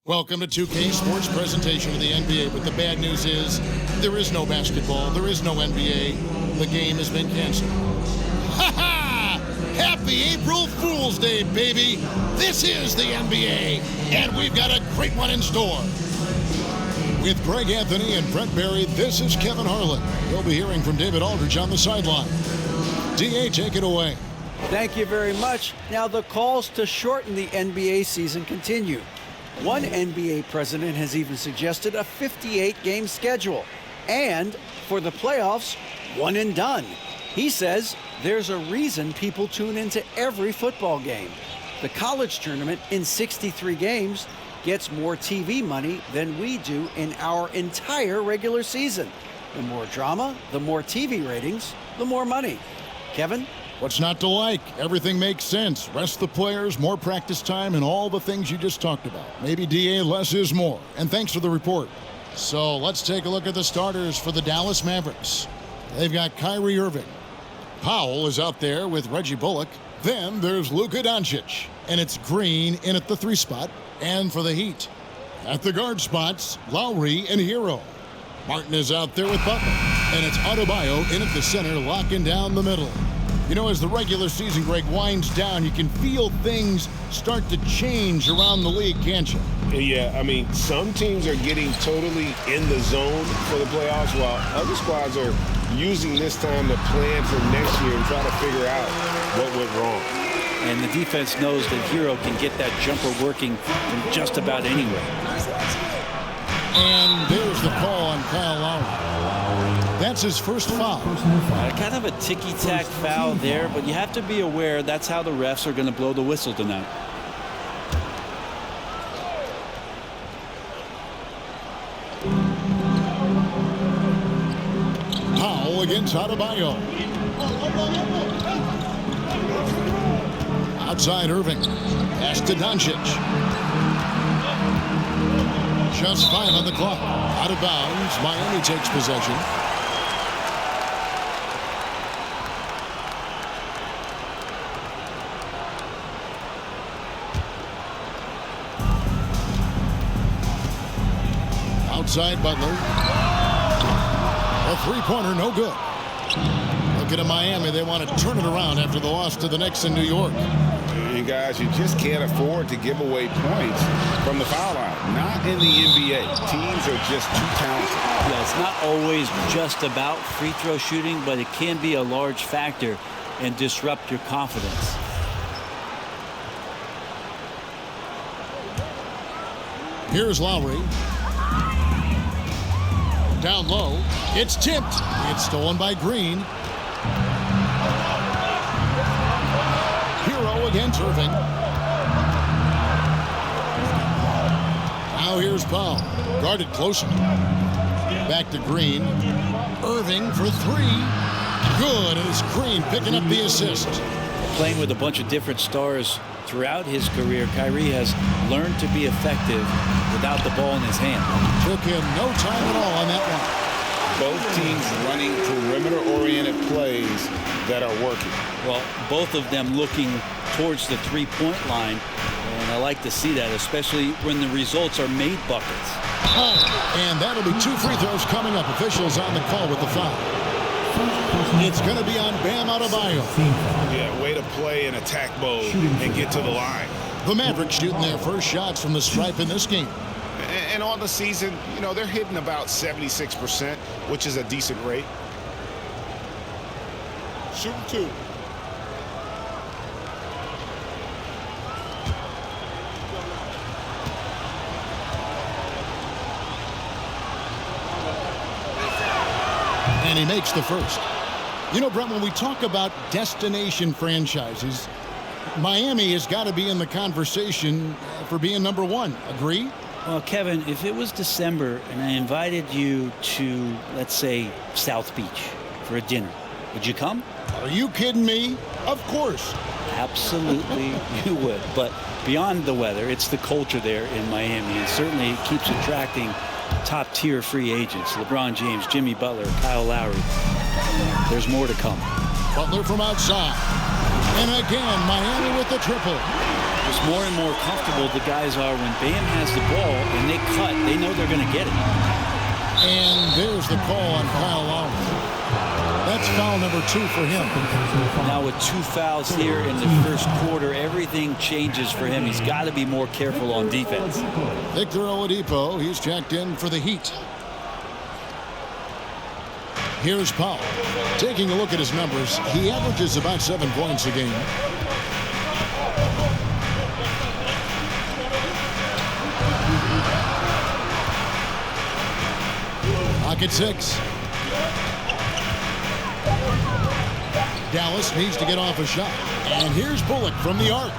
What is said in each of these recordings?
Welcome to 2K Sports presentation of the NBA, but the bad news is there is no basketball, there is no NBA. The game has been canceled. Ha ha! Happy April Fool's Day, baby! This is the NBA, and we've got a great one in store. With Greg Anthony and Brett Barry, this is Kevin Harlan. You'll be hearing from David Aldridge on the sideline. DA, take it away. Thank you very much. Now the calls to shorten the NBA season continue. One NBA president has even suggested a 58-game schedule. And for the playoffs, one and done. He says there's a reason people tune into every football game. The college tournament in 63 games gets more TV money than we do in our entire regular season. The more drama, the more TV ratings, the more money. Kevin? What's not to like? Everything makes sense. Rest the players, more practice time, and all the things you just talked about. Maybe, DA, less is more. And thanks for the report. So let's take a look at the starters for the Dallas Mavericks. They've got Kyrie Irving. Powell is out there with Reggie Bullock. Then there's Luka Doncic. And it's Green in at the 3 spot. And for the Heat, at the guard spots, Lowry and Hero. Martin is out there with Butler. And it's Adebayo in at the center, locking down the middle. You know, as the regular season, Greg, winds down, you can feel things start to change around the league, can't you? Yeah, I mean, some teams are getting totally in the zone for the playoffs, while other squads are using this time to plan for next year and try to figure out what went wrong. And the defense knows that Hero can get that jumper working from just about anywhere. And there's the call on Kyle Lowry. That's his first foul. Kind of a ticky-tack foul there, but you have to be aware that's how the refs are going to blow the whistle tonight. Powell against Adebayo. Outside Irving. Pass to Doncic. Just 5 on the clock. Out of bounds. Miami takes possession. Outside Butler. A three-pointer, no good. Looking at Miami, they want to turn it around after the loss to the Knicks in New York. And guys, you just can't afford to give away points from the foul line. Not in the NBA. Teams are just too talented. Yeah, it's not always just about free throw shooting, but it can be a large factor and disrupt your confidence. Here's Lowry. Down low. It's tipped. It's stolen by Green. Hero against Irving. Now here's Powell. Guarded closer. Back to Green. Irving for 3. Good. And it's Green picking up the assist. Playing with a bunch of different stars throughout his career, Kyrie has learned to be effective without the ball in his hand. Took him no time at all on that one. Both teams running perimeter-oriented plays that are working. Well, both of them looking towards the three-point line, and I like to see that, especially when the results are made buckets. Oh, and that'll be 2 free throws coming up. Officials on the call with the foul. It's going to be on Bam Adebayo. Yeah, way to play in attack mode and get to the line. The Mavericks shooting their first shots from the stripe in this game. And on the season, you know, they're hitting about 76%, which is a decent rate. Shooting 2. And he makes the first. You know, Brett, when we talk about destination franchises, Miami has got to be in the conversation for being number 1. Agree? Well, Kevin, if it was December and I invited you to, let's say, South Beach for a dinner, would you come? Are you kidding me? Of course. Absolutely you would. But beyond the weather, it's the culture there in Miami, and certainly it keeps attracting top-tier free agents. LeBron James, Jimmy Butler, Kyle Lowry. There's more to come. Butler from outside. And again, Miami with the triple. Just more and more comfortable the guys are when Bam has the ball and they cut. They know they're going to get it. And there's the call on Kyle Lowry. That's foul number 2 for him. Now with 2 fouls here in the first quarter, everything changes for him. He's got to be more careful on defense. Victor Oladipo, he's checked in for the Heat. Here's Powell. Taking a look at his numbers, he averages about 7 points a game. Pocket 6. Dallas needs to get off a shot. And here's Bullock from the arc.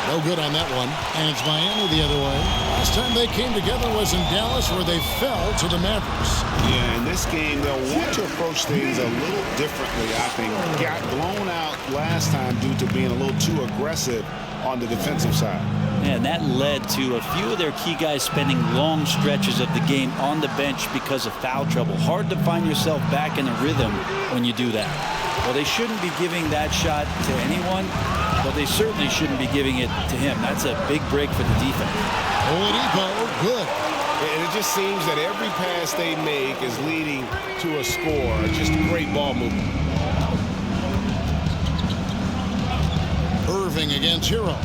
No good on that one. And it's Miami the other way. Last time they came together was in Dallas, where they fell to the Mavericks. Yeah, in this game, they'll want to approach things a little differently, I think. Got blown out last time due to being a little too aggressive on the defensive side. And that led to a few of their key guys spending long stretches of the game on the bench because of foul trouble. Hard to find yourself back in a rhythm when you do that. Well, they shouldn't be giving that shot to anyone, but they certainly shouldn't be giving it to him. That's a big break for the defense. Oladipo, good. And it just seems that every pass they make is leading to a score. Just great ball movement. Irving against Hero.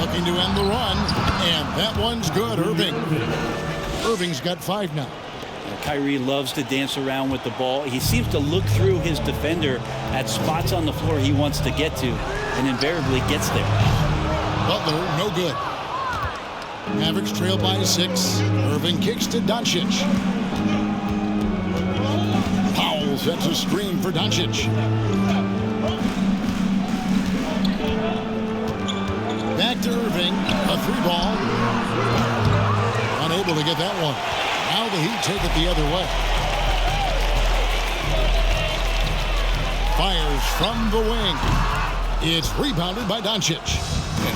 Looking to end the run, and that one's good. Irving's got 5 now. Kyrie loves to dance around with the ball. He seems to look through his defender at spots on the floor he wants to get to, and invariably gets there. Butler, no good. Mavericks trail by 6. Irving kicks to Doncic. Powell sets a screen for Doncic. Back to Irving, a 3-ball. Unable to get that one. Now the Heat take it the other way. Fires from the wing. It's rebounded by Doncic.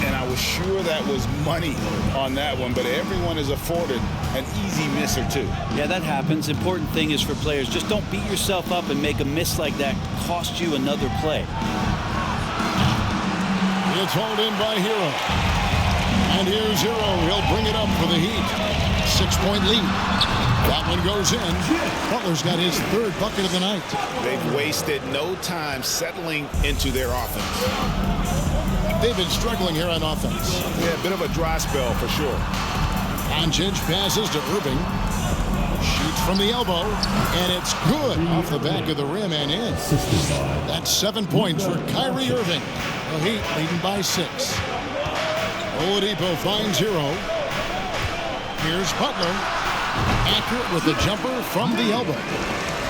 And I was sure that was money on that one, but everyone is afforded an easy miss or 2. Yeah, that happens. Important thing is for players, just don't beat yourself up and make a miss like that cost you another play. It's hauled in by Hero. And here's Hero. He'll bring it up for the Heat. 6-point lead. That one goes in. Butler's got his 3rd bucket of the night. They've wasted no time settling into their offense. They've been struggling here on offense. Yeah, a bit of a dry spell for sure. Doncic passes to Irving. Shoots from the elbow. And it's good off the back of the rim and in. That's 7 points for Kyrie Irving. The Heat leading by 6. Oladipo finds Hero. Here's Butler. Accurate with the jumper from the elbow.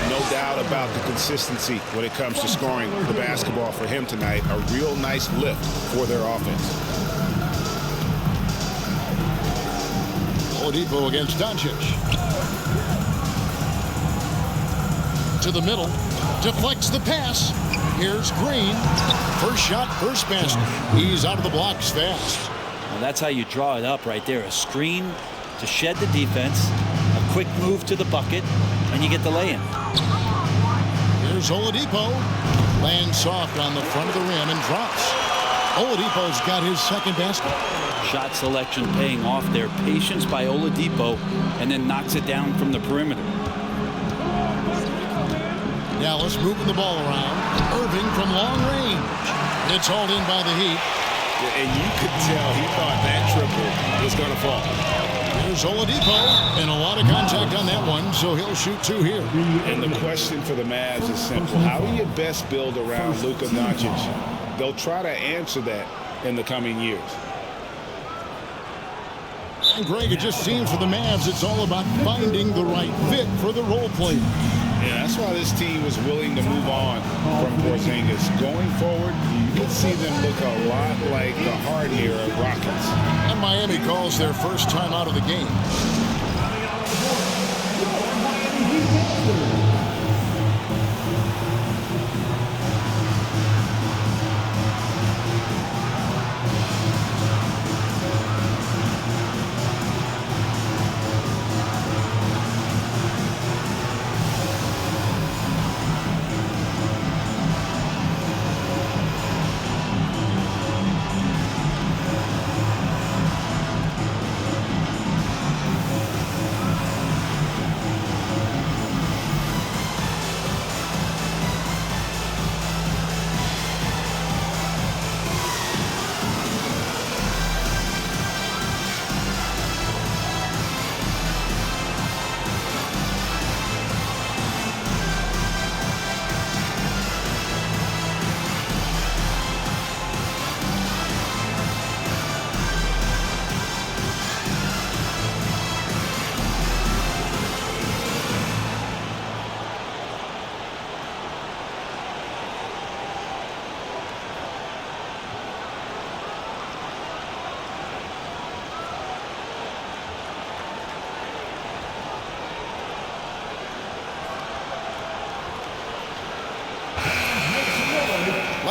No doubt about the consistency when it comes to scoring the basketball for him tonight. A real nice lift for their offense. Oladipo against Doncic. To the middle. Deflects the pass. Here's Green. First shot, first basket. He's out of the blocks fast. Well, that's how you draw it up right there. A screen to shed the defense, a quick move to the bucket, and you get the lay-in. Here's Oladipo. Lands soft on the front of the rim and drops. Oladipo's got his 2nd basket. Shot selection paying off there. Patience by Oladipo, and then knocks it down from the perimeter. Dallas moving the ball around. Irving from long range. It's hauled in by the Heat. And you could tell he thought that triple was going to fall. There's Oladipo, and a lot of contact on that one, so he'll shoot 2 here. And the question for the Mavs is simple. How do you best build around Luka Doncic? They'll try to answer that in the coming years. And Greg, it just seems for the Mavs, it's all about finding the right fit for the role player. Yeah, that's why this team was willing to move on from Porzingis. Going forward, you could see them look a lot like the Harden era Rockets. And Miami calls their first time out of the game.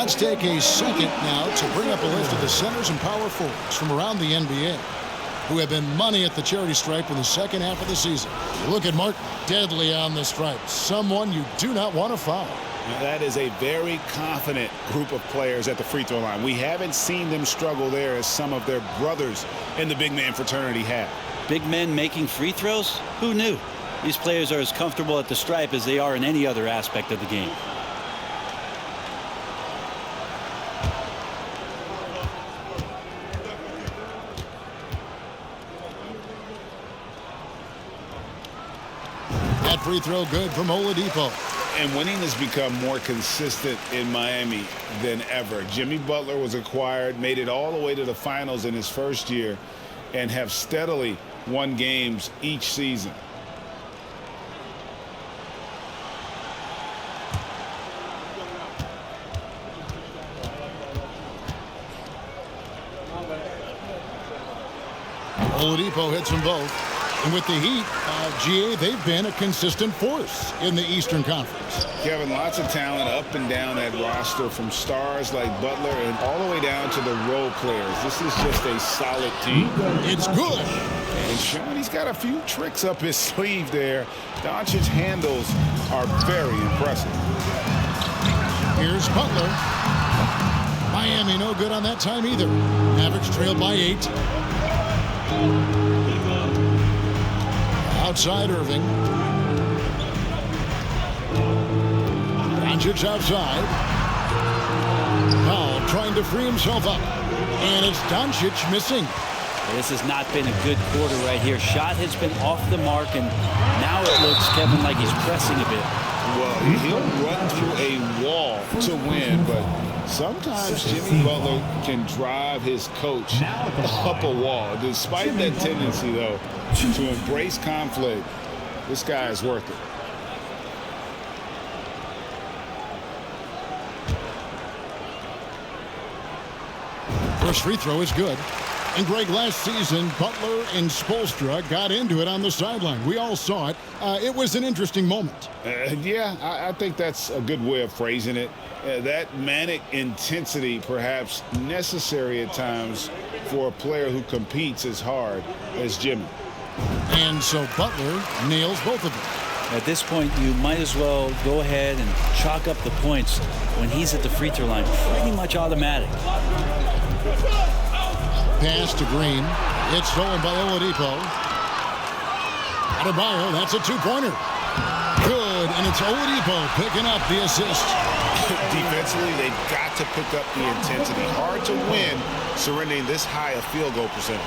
Let's take a second now to bring up a list of the centers and power forwards from around the NBA who have been money at the charity stripe in the second half of the season. Look at Mark, deadly on the stripe. Someone you do not want to foul. Now that is a very confident group of players at the free throw line. We haven't seen them struggle there as some of their brothers in the big man fraternity have. Big men making free throws? Who knew? These players are as comfortable at the stripe as they are in any other aspect of the game. That free throw good from Oladipo. And winning has become more consistent in Miami than ever. Jimmy Butler was acquired, made it all the way to the finals in his first year, and have steadily won games each season. Oladipo hits them both. And with the Heat, GA, they've been a consistent force in the Eastern Conference. Kevin, lots of talent up and down that roster, from stars like Butler and all the way down to the role players. This is just a solid team. It's good. And Sean, he's got a few tricks up his sleeve there. Doncic's handles are very impressive. Here's Butler. Miami no good on that time either. Mavericks trailed by 8. Outside Irving. Doncic outside. Powell trying to free himself up. And it's Doncic missing. This has not been a good quarter right here. Shot has been off the mark, and now it looks, Kevin, like he's pressing a bit. Well, he'll run through a wall to win, but sometimes Jimmy Butler can drive his coach up a wall. Despite that tendency, though, to embrace conflict, this guy is worth it. First free throw is good. And Greg, last season, Butler and Spoelstra got into it on the sideline. We all saw it. It was an interesting moment. Yeah, I think that's a good way of phrasing it. That manic intensity, perhaps necessary at times for a player who competes as hard as Jimmy. And so Butler nails both of them. At this point, you might as well go ahead and chalk up the points when he's at the free throw line. Pretty much automatic. Pass to Green. It's stolen by Oladipo. Adebayo, that's a two-pointer. Good, and it's Oladipo picking up the assist. Defensively, they've got to pick up the intensity. Hard to win surrendering this high a field goal percentage.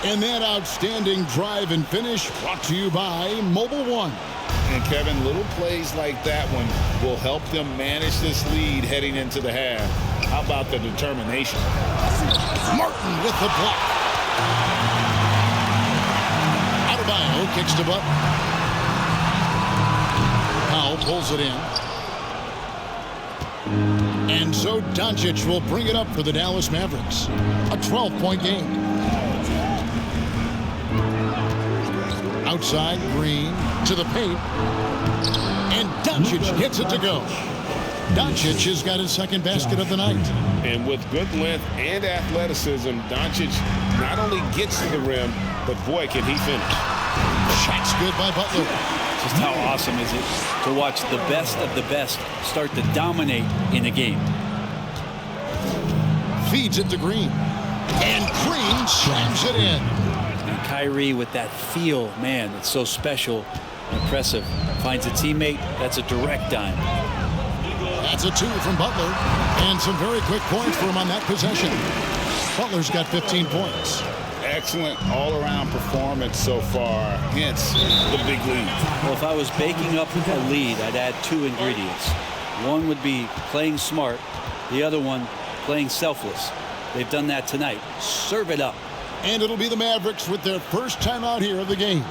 And that outstanding drive and finish brought to you by Mobile One. And Kevin, little plays like that one will help them manage this lead heading into the half. How about the determination? Martin with the block. Adebayo kicks to Butler. Powell pulls it in. And so Doncic will bring it up for the Dallas Mavericks. A 12-point game. Outside, Green to the paint. And Doncic gets it to go. Doncic has got his second basket of the night. And with good length and athleticism, Doncic not only gets to the rim, but boy, can he finish. Shot's good by Butler. Just how awesome is it to watch the best of the best start to dominate in a game. Feeds it to Green. And Green slams it in. And Kyrie with that feel, man, it's so special, impressive. Finds a teammate, that's a direct dime. That's a 2 from Butler. And some very quick points for him on that possession. Butler's got 15 points. Excellent all-around performance so far, hence the big lead. Well, if I was baking up a lead, I'd add 2 ingredients. One would be playing smart. The other one, playing selfless. They've done that tonight. Serve it up. And it'll be the Mavericks with their first time out here of the game.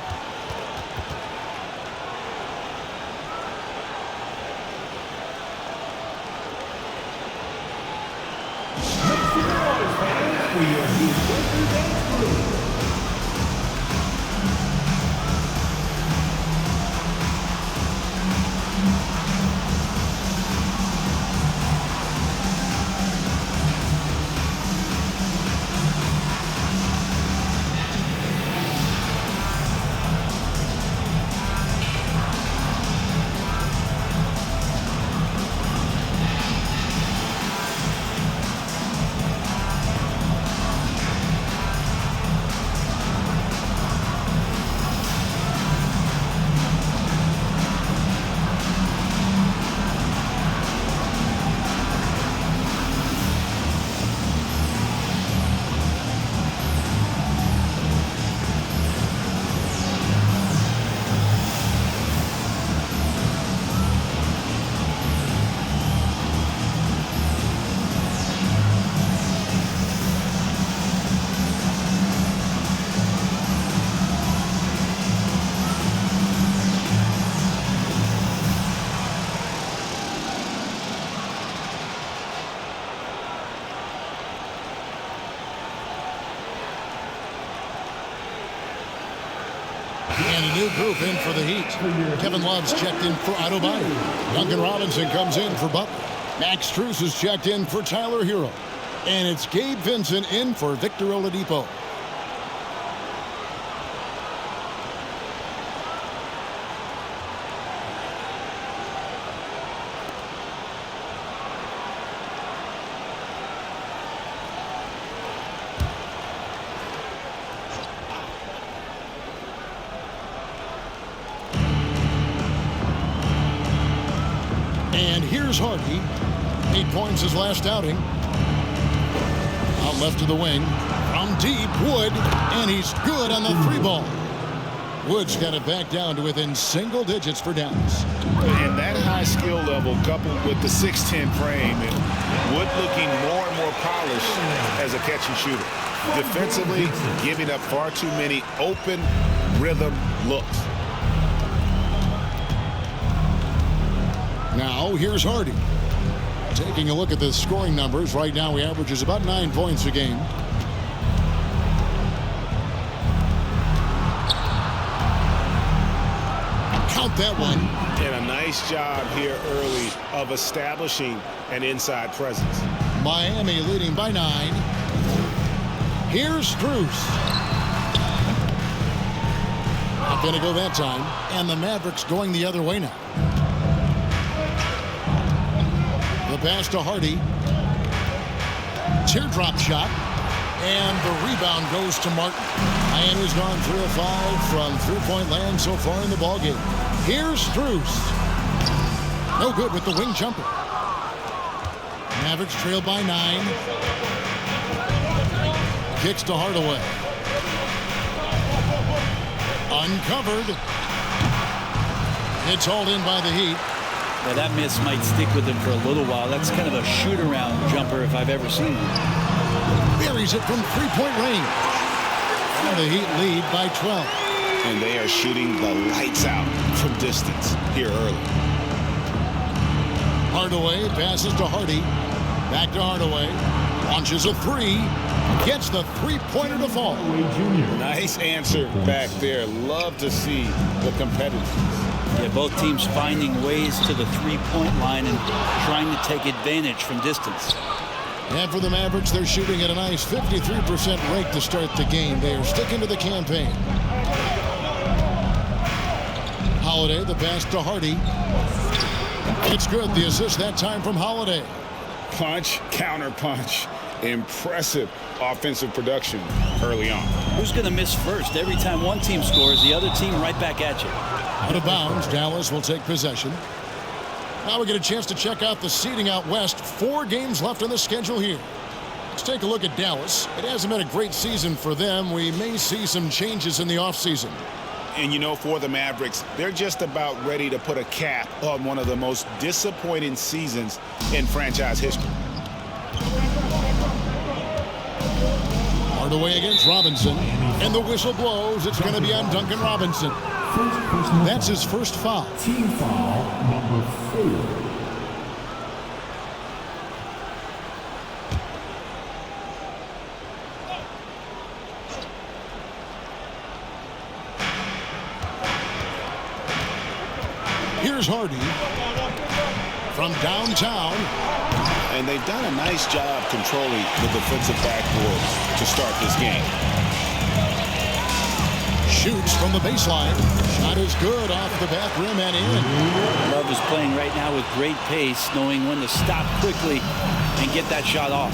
And a new group in for the Heat. Kevin Love's checked in for Adebayo. Duncan Robinson comes in for Butler. Max Strus is checked in for Tyler Hero. And it's Gabe Vincent in for Victor Oladipo. And here's Hardy. 8 points his last outing. Out left to the wing. From deep, Wood. And he's good on the 3 ball. Wood's got it back down to within single digits for Dallas. And that high skill level coupled with the 6'10 frame and Wood looking more and more polished as a catch and shooter. Defensively, giving up far too many open rhythm looks. Now, here's Hardy. Taking a look at the scoring numbers, right now he averages about 9 points a game. Count that one. And a nice job here early of establishing an inside presence. Miami leading by 9. Here's Strus. Not going to go that time. And the Mavericks going the other way now. The pass to Hardy. Teardrop shot. And the rebound goes to Martin. Miami's gone 3 of 5 from three-point land so far in the ballgame. Here's Strus. No good with the wing jumper. Mavericks trail by 9. Kicks to Hardaway. Uncovered. It's hauled in by the Heat. Yeah, that miss might stick with him for a little while. That's kind of a shoot-around jumper if I've ever seen one. Buries it from three-point range. And the Heat lead by 12. And they are shooting the lights out from distance here early. Hardaway passes to Hardy. Back to Hardaway. Launches a 3. Gets the three-pointer to fall. Nice answer back there. Love to see the competitiveness. Yeah, both teams finding ways to the three-point line and trying to take advantage from distance. And for the Mavericks, they're shooting at a nice 53% rate to start the game. They are sticking to the campaign. Holiday, the pass to Hardy. It's good. The assist that time from Holiday. Punch, counter punch. Impressive offensive production early on. Who's going to miss first? Every time one team scores, the other team right back at you. Out of bounds, Dallas will take possession. Now we get a chance to check out the seeding out west. 4 games left on the schedule here. Let's take a look at Dallas. It hasn't been a great season for them. We may see some changes in the offseason. And you know, for the Mavericks, they're just about ready to put a cap on one of the most disappointing seasons in franchise history. Hardaway against Robinson. And the whistle blows. It's going to be on Duncan Robinson. That's his first foul. Team foul number 4. Here's Hardy from downtown. And they've done a nice job controlling the defensive backboard to start this game. Shoots from the baseline. Shot is good off the back rim and in. Love is playing right now with great pace, knowing when to stop quickly and get that shot off.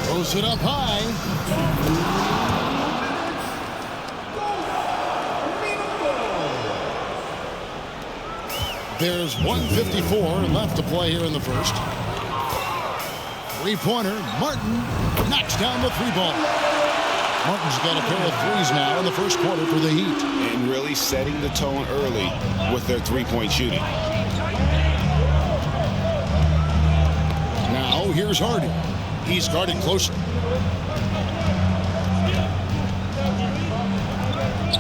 Throws it up high. There's 1:54 left to play here in the first. Three-pointer. Martin knocks down the 3-ball. Martin's got a pair of threes now in the first quarter for the Heat. And really setting the tone early with their three-point shooting. Now here's Hardy. He's guarded closely.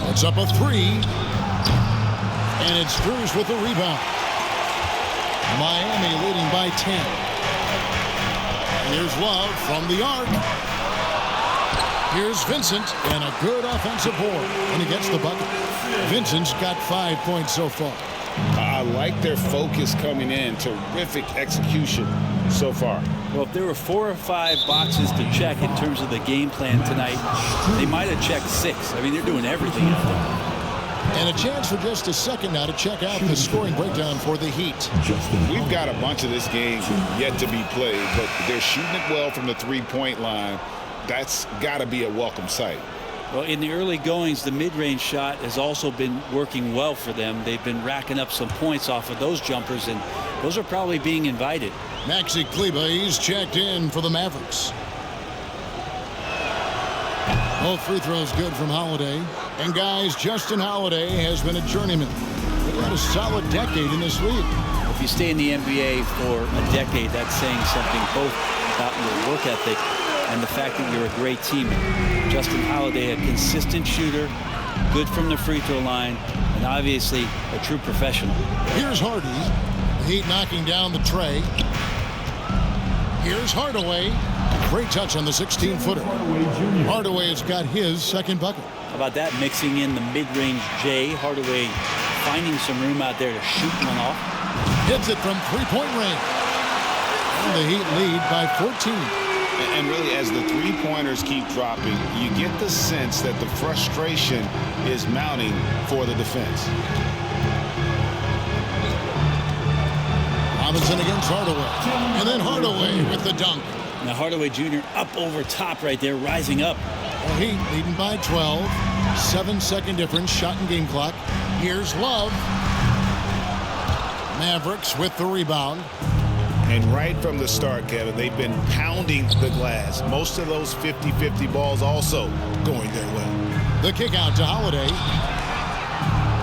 Puts up a 3. And it's Strus with the rebound. Miami leading by 10. Here's Love from the arc. Here's Vincent, and a good offensive board, and he gets the bucket. Vincent's got 5 points so far. I like their focus coming in. Terrific execution so far. Well, if there were 4 or 5 boxes to check in terms of the game plan tonight, they might have checked 6. I mean, they're doing everything out there. And a chance for just a second now to check out the scoring breakdown for the Heat. We've got a bunch of this game yet to be played, but they're shooting it well from the three-point line. That's got to be a welcome sight. Well, in the early goings, the mid-range shot has also been working well for them. They've been racking up some points off of those jumpers, and those are probably being invited. Maxi Kleber, he's checked in for the Mavericks. Both free throws good from Holiday. And guys, Justin Holiday has been a journeyman. He's had a solid decade in this league. If you stay in the NBA for a decade, that's saying something both about your work ethic and the fact that you're a great teammate. Justin Holiday, a consistent shooter, good from the free throw line, and obviously a true professional. Here's Hardy. The Heat knocking down the tray. Here's Hardaway. Great touch on the 16-footer. Hardaway has got his second bucket. How about that, mixing in the mid-range J. Hardaway finding some room out there to shoot one off. Hits it from three-point range. And the Heat lead by 14. And really, as the three-pointers keep dropping, you get the sense that the frustration is mounting for the defense. Robinson against Hardaway. And then Hardaway with the dunk. Now Hardaway Jr. up over top right there, rising up. Well, Heat leading by 12. 7-second difference, shot and game clock. Here's Love. Mavericks with the rebound. And right from the start, Kevin, they've been pounding the glass. Most of those 50-50 balls also going their way. The kick out to Holiday.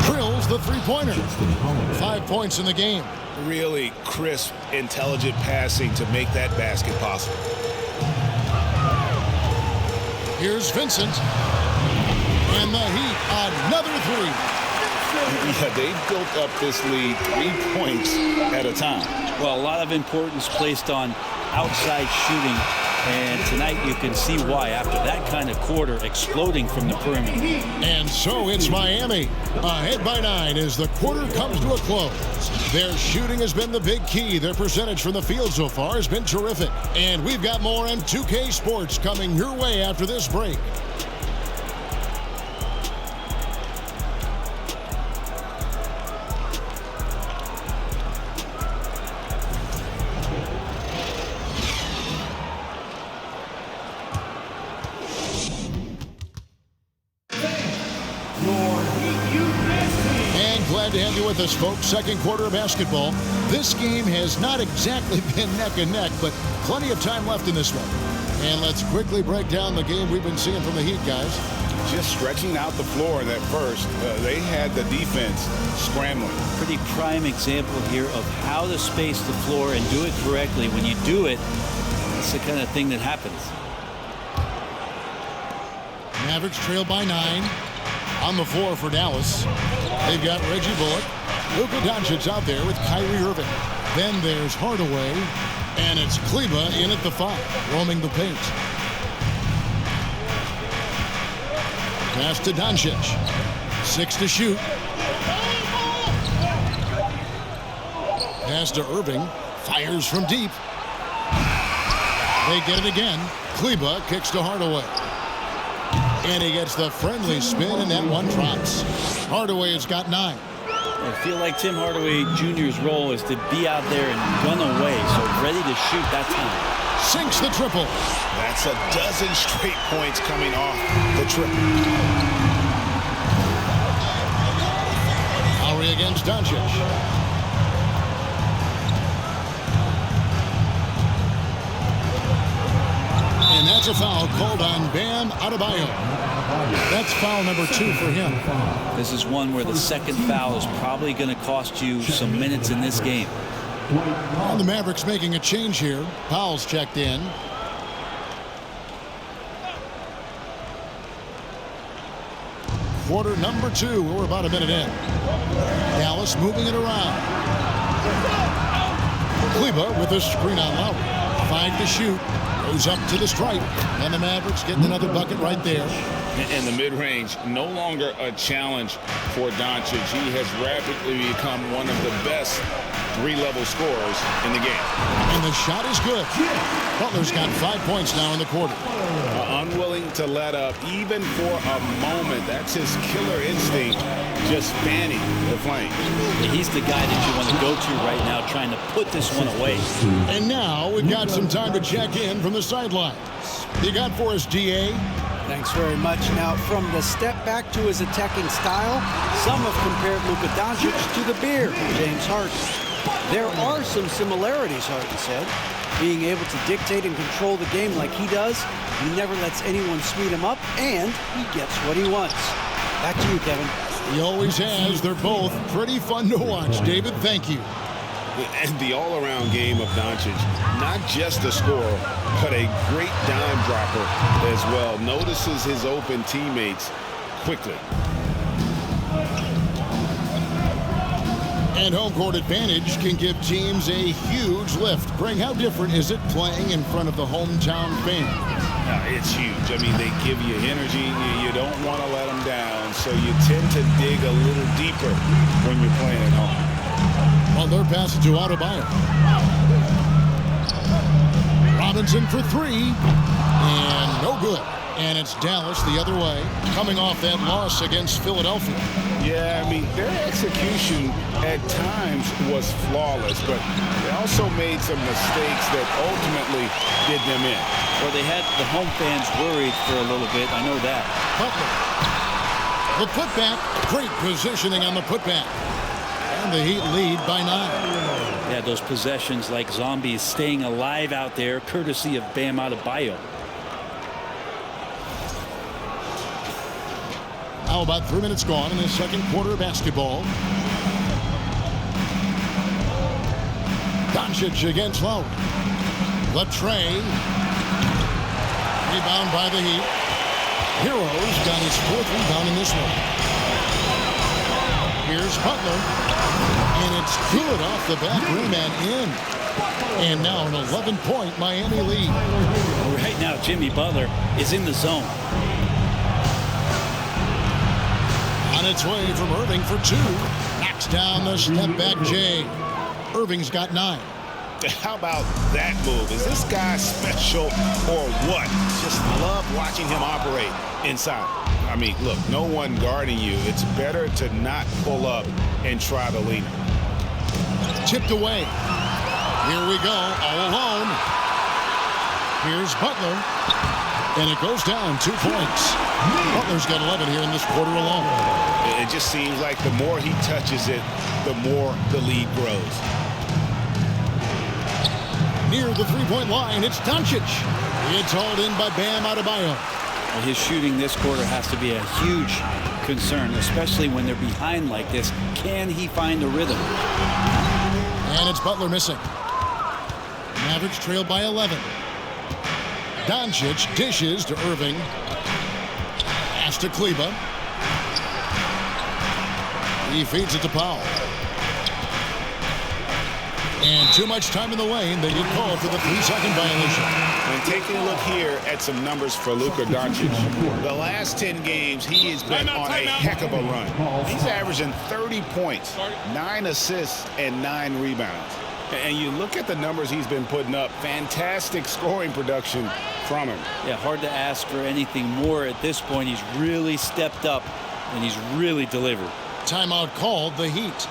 Drills the three-pointer. 5 points in the game. Really crisp, intelligent passing to make that basket possible. Here's Vincent. And the Heat, another three. Yeah, they've built up this lead 3 points at a time. Well, a lot of importance placed on outside shooting, and tonight you can see why after that kind of quarter exploding from the perimeter. And so it's Miami, ahead by 9 as the quarter comes to a close. Their shooting has been the big key. Their percentage from the field so far has been terrific. And we've got more M2K Sports coming your way after this break. To have you with us, folks. Second quarter of basketball. This game has not exactly been neck and neck, but plenty of time left in this one. And let's quickly break down the game we've been seeing from the Heat, guys. Just stretching out the floor in that first. They had the defense scrambling. Pretty prime example here of how to space the floor and do it correctly. When you do it, that's the kind of thing that happens. Mavericks trail by 9. On the floor for Dallas. They've got Reggie Bullock. Luka Doncic out there with Kyrie Irving. Then there's Hardaway. And it's Kleber in at the 5, roaming the paint. Pass to Doncic. 6 to shoot. Pass to Irving. Fires from deep. They get it again. Kleber kicks to Hardaway. And he gets the friendly spin, and that one drops. Hardaway has got 9. I feel like Tim Hardaway Jr.'s role is to be out there and gun away, so ready to shoot that time. Sinks the triple. That's a dozen straight points coming off the triple. Lowry against Doncic. And that's a foul called on Bam Adebayo. That's foul number 2 for him. This is one where the second foul is probably going to cost you some minutes in this game. And the Mavericks making a change here. Powell's checked in. Quarter number 2. We're about a minute in. Dallas moving it around. Kleber with a screen on Lowry. 5 to shoot. goes up to the stripe. And the Mavericks getting another bucket right there. And the mid-range, no longer a challenge for Doncic. He has rapidly become one of the best three-level scorers in the game. And the shot is good. Butler's got 5 points now in the quarter. Unwilling to let up, even for a moment. That's his killer instinct, just fanning the flames. He's the guy that you want to go to right now, trying to put this one away. And now we've got some time to check in from the sidelines. You got for us, DA? Thanks very much. Now, from the step back to his attacking style, some have compared Luka Doncic to the beard, James Harden. There are some similarities, Harden said. Being able to dictate and control the game like he does, he never lets anyone speed him up, and he gets what he wants. Back to you, Kevin. He always has. They're both pretty fun to watch. David, thank you. And the all-around game of Doncic, not just a scorer, but a great dime dropper as well. Notices his open teammates quickly. And home court advantage can give teams a huge lift. Greg, how different is it playing in front of the hometown fans? It's huge. I mean, they give you energy. You don't want to let them down, so you tend to dig a little deeper when you're playing at home. Well, they're passing to Adebayo. Robinson for three, and no good. And it's Dallas the other way, coming off that loss against Philadelphia. Yeah, I mean, their execution at times was flawless, but they also made some mistakes that ultimately did them in. Well, they had the home fans worried for a little bit. I know that. Butler. The putback, great positioning on the putback. And the Heat lead by 9. Yeah, those possessions like zombies staying alive out there, courtesy of Bam Adebayo. Now about 3 minutes gone in the second quarter of basketball. Doncic against Lowry. The tray. Rebound by the Heat. Heroes got his 4th rebound in this one. Here's Butler. And it's good off the back rim and in. And now an 11-point Miami lead. Right now, Jimmy Butler is in the zone. On its way from Irving for 2. Knocks down the step back Jay. Irving's got 9. How about that move? Is this guy special or what? Just love watching him operate inside. I mean, look, no one guarding you. It's better to not pull up and try to lean. Tipped away. Here we go, all alone. Here's Butler. And it goes down 2 points. Butler's got 11 here in this quarter alone. It just seems like the more he touches it, the more the lead grows. Near the three-point line, it's Doncic. It's hauled in by Bam Adebayo. Well, his shooting this quarter has to be a huge concern, especially when they're behind like this. Can he find a rhythm? And it's Butler missing. Mavericks trailed by 11. Doncic dishes to Irving. Pass to Kleba. He feeds it to Powell. And too much time in the lane. They get called for the 3-second violation. And taking a look here at some numbers for Luka Doncic. The last 10 games, he has been on a heck of a run. He's averaging 30 points, 9 assists, and 9 rebounds. And you look at the numbers he's been putting up, fantastic scoring production from him. Yeah, hard to ask for anything more at this point. He's really stepped up, and he's really delivered. Timeout called, the Heat.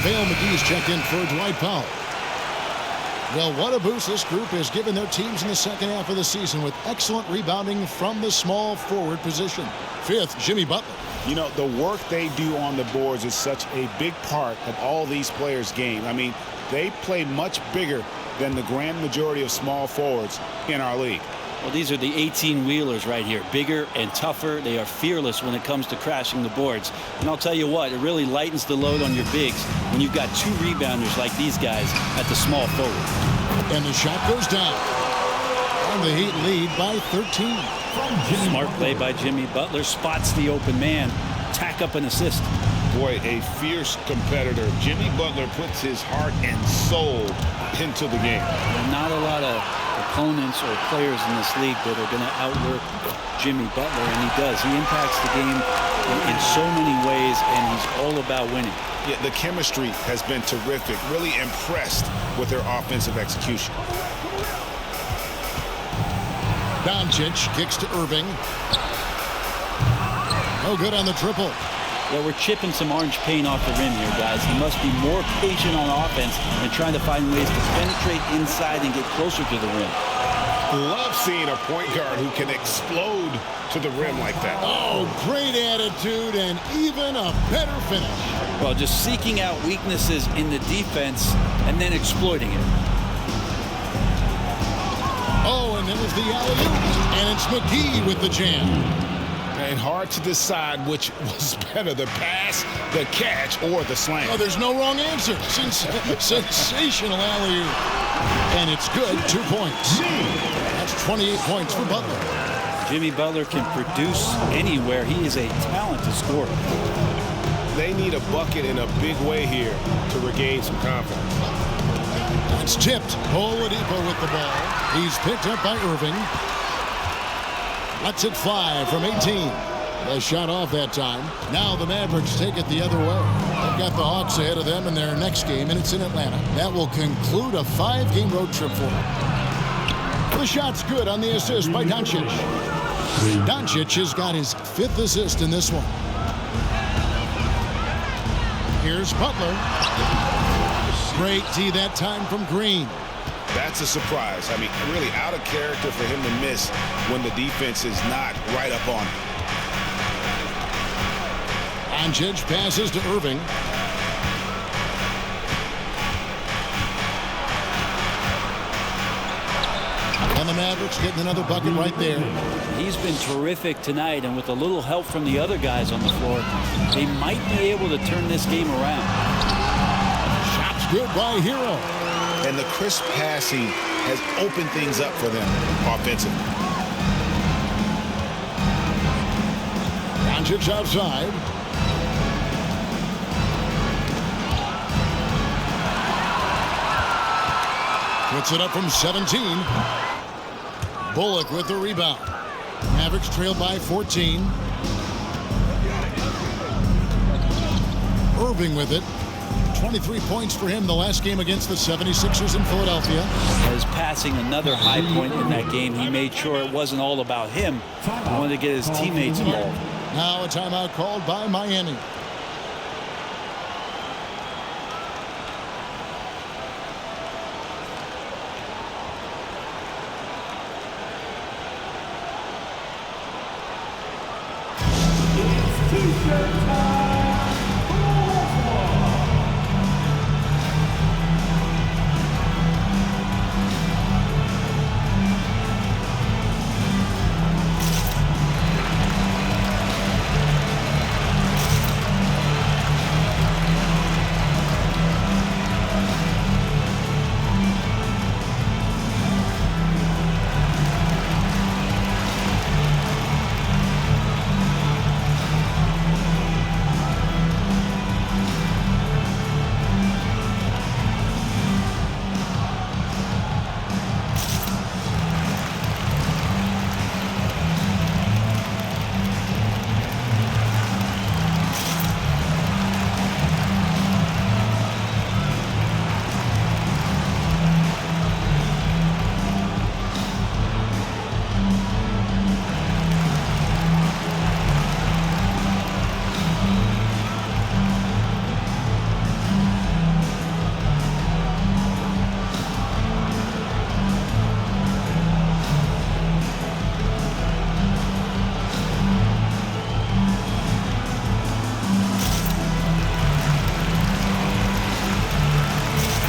JaVale McGee's checked in for Dwight Powell. Well, what a boost this group has given their teams in the second half of the season with excellent rebounding from the small forward position. Fifth, Jimmy Butler. You know, the work they do on the boards is such a big part of all these players' game. I mean, they play much bigger than the grand majority of small forwards in our league. Well, these are the 18-wheelers right here. Bigger and tougher. They are fearless when it comes to crashing the boards. And I'll tell you what, it really lightens the load on your bigs when you've got two rebounders like these guys at the small forward. And the shot goes down. And the Heat lead by 13. Smart play by Jimmy Butler. Spots the open man. Tack up an assist. Boy, a fierce competitor. Jimmy Butler puts his heart and soul into the game. Not a lot of opponents or players in this league that are going to outwork Jimmy Butler, and he does. He impacts the game in so many ways, and he's all about winning. Yeah, the chemistry has been terrific. Really impressed with their offensive execution. Doncic kicks to Irving. No good on the triple. Well, we're chipping some orange paint off the rim here, guys. He must be more patient on offense and trying to find ways to penetrate inside and get closer to the rim. Love seeing a point guard who can explode to the rim like that. Oh, great attitude and even a better finish. Well, just seeking out weaknesses in the defense and then exploiting it. Oh, and then there's the alley-oop, and it's McGee with the jam. And hard to decide which was better, the pass, the catch, or the slam. Oh, there's no wrong answer. Sensational alley-oop. And it's good, 2 points. That's 28 points for Butler. Jimmy Butler can produce anywhere. He is a talented scorer. They need a bucket in a big way here to regain some confidence. It's tipped. Oladipo with the ball. He's picked up by Irving. Lets it fly from 18. They shot off that time. Now the Mavericks take it the other way. They've got the Hawks ahead of them in their next game, and it's in Atlanta. That will conclude a 5-game road trip for them. The shot's good on the assist by Doncic. Doncic has got his 5th assist in this one. Here's Butler. Great D that time from Green. That's a surprise. I mean, really out of character for him to miss when the defense is not right up on him. Doncic passes to Irving. And the Mavericks getting another bucket right there. He's been terrific tonight, and with a little help from the other guys on the floor, they might be able to turn this game around. Shot's good by Hero. And the crisp passing has opened things up for them offensively. Doncic outside. Puts it up from 17. Bullock with the rebound. Mavericks trailed by 14. Irving with it. 23 points for him the last game against the 76ers in Philadelphia. As passing another high point in that game, he made sure it wasn't all about him. He wanted to get his teammates involved. Now a timeout called by Miami.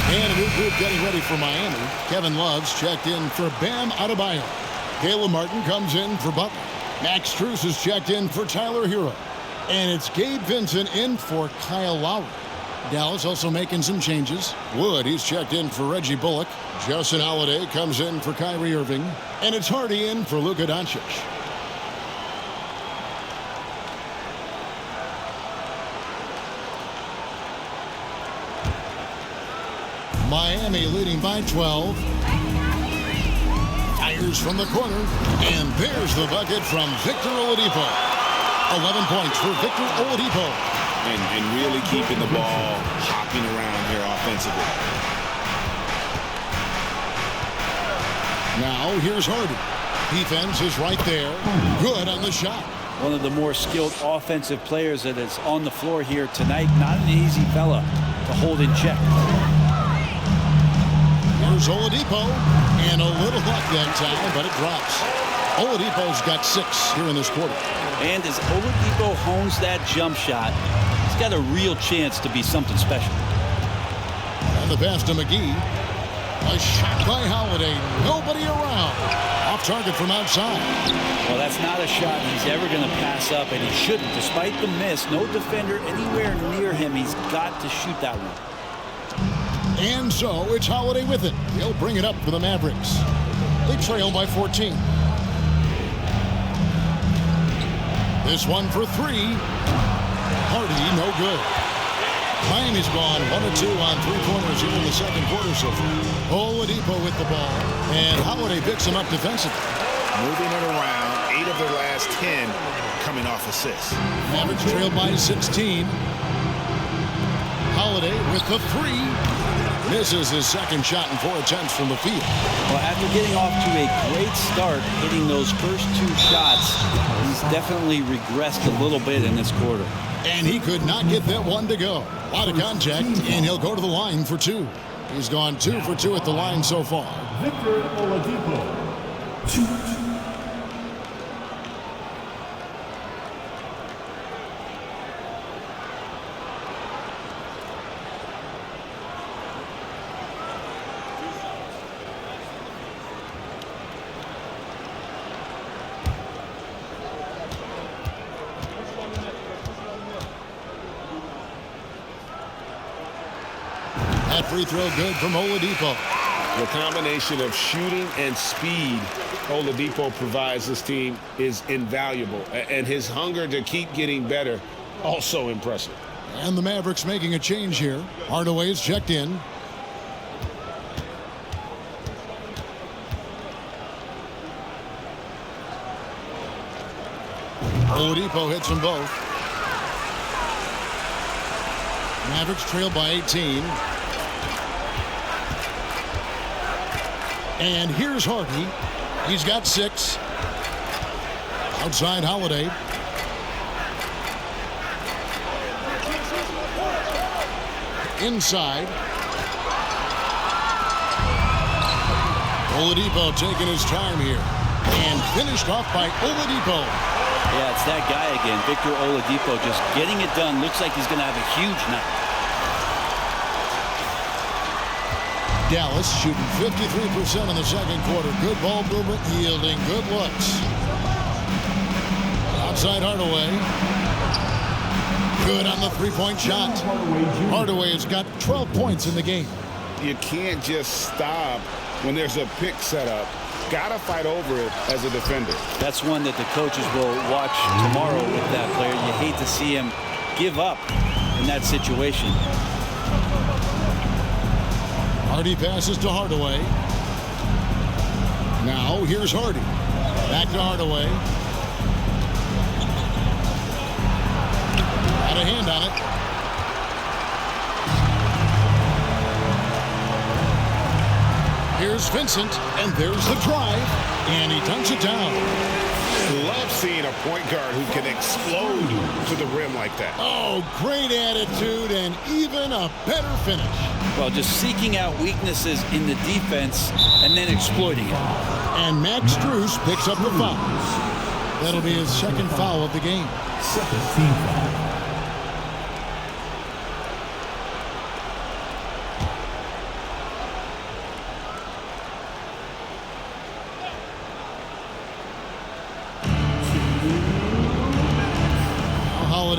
And a new group getting ready for Miami. Kevin Love's checked in for Bam Adebayo. Caleb Martin comes in for Butler. Max Strus is checked in for Tyler Hero. And it's Gabe Vincent in for Kyle Lowry. Dallas also making some changes. Wood, he's checked in for Reggie Bullock. Justin Holiday comes in for Kyrie Irving. And it's Hardy in for Luka Doncic. Miami leading by 12. Fires from the corner. And there's the bucket from Victor Oladipo. 11 points for Victor Oladipo. And really keeping the ball hopping around here offensively. Now here's Hardy. Defense is right there. Good on the shot. One of the more skilled offensive players that is on the floor here tonight. Not an easy fella to hold in check. Here's Oladipo. And a little luck that time, but it drops. Oladipo's got 6 here in this quarter. And as Oladipo hones that jump shot, he's got a real chance to be something special. And the pass to McGee. A shot by Holiday. Nobody around. Off target from outside. Well, that's not a shot he's ever going to pass up, and he shouldn't. Despite the miss, no defender anywhere near him. He's got to shoot that one. And so it's Holiday with it. He'll bring it up for the Mavericks. They trail by 14. This one for 3. Hardy, no good. Miami's gone 1 of 2 on 3-pointers here in the second quarter so far. Oladipo with the ball. And Holiday picks him up defensively. Moving it around, 8 of their last 10 coming off assists. Mavericks trail by 16. Holiday with the 3. Misses his second shot in 4 attempts from the field. Well, after getting off to a great start, hitting those first 2 shots, he's definitely regressed a little bit in this quarter. And he could not get that one to go. A lot of contact, and he'll go to the line for 2. He's gone 2 for 2 at the line so far. Victor Oladipo. 2. That free throw good from Oladipo. The combination of shooting and speed Oladipo provides this team is invaluable. And his hunger to keep getting better, also impressive. And the Mavericks making a change here. Hardaway's checked in. Oladipo hits them both. Mavericks trail by 18. And here's Hardy. He's got 6. Outside Holiday. Inside. Oladipo taking his time here. And finished off by Oladipo. Yeah, it's that guy again, Victor Oladipo, just getting it done. Looks like he's going to have a huge night. Dallas shooting 53% in the second quarter. Good ball movement, yielding good looks. Outside Hardaway. Good on the 3-point shot. Hardaway has got 12 points in the game. You can't just stop when there's a pick set up. Gotta fight over it as a defender. That's one that the coaches will watch tomorrow with that player. You hate to see him give up in that situation. Hardy passes to Hardaway. Now here's Hardy. Back to Hardaway. Got a hand on it. Here's Vincent, and there's the drive, and he dunks it down. Love seeing a point guard who can explode to the rim like that. Oh, great attitude and even a better finish. Well, just seeking out weaknesses in the defense and then exploiting it. And Max Strus picks up the foul. That'll be his second foul of the game. Second team foul. 2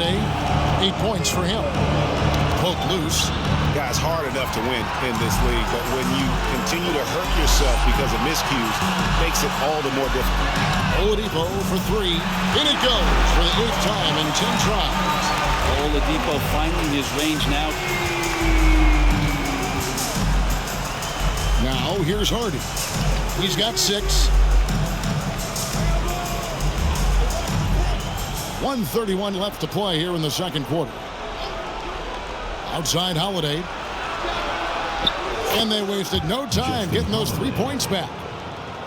Holiday, 8 points for him. Poke loose. Guys, hard enough to win in this league, but when you continue to hurt yourself because of miscues, makes it all the more difficult. Oladipo for 3. In it goes for the 8th time in 10 tries. Oladipo finding his range now. Now here's Hardy. He's got 6. 1:31 left to play here in the second quarter. Outside Holiday. And they wasted no time getting those 3 points back.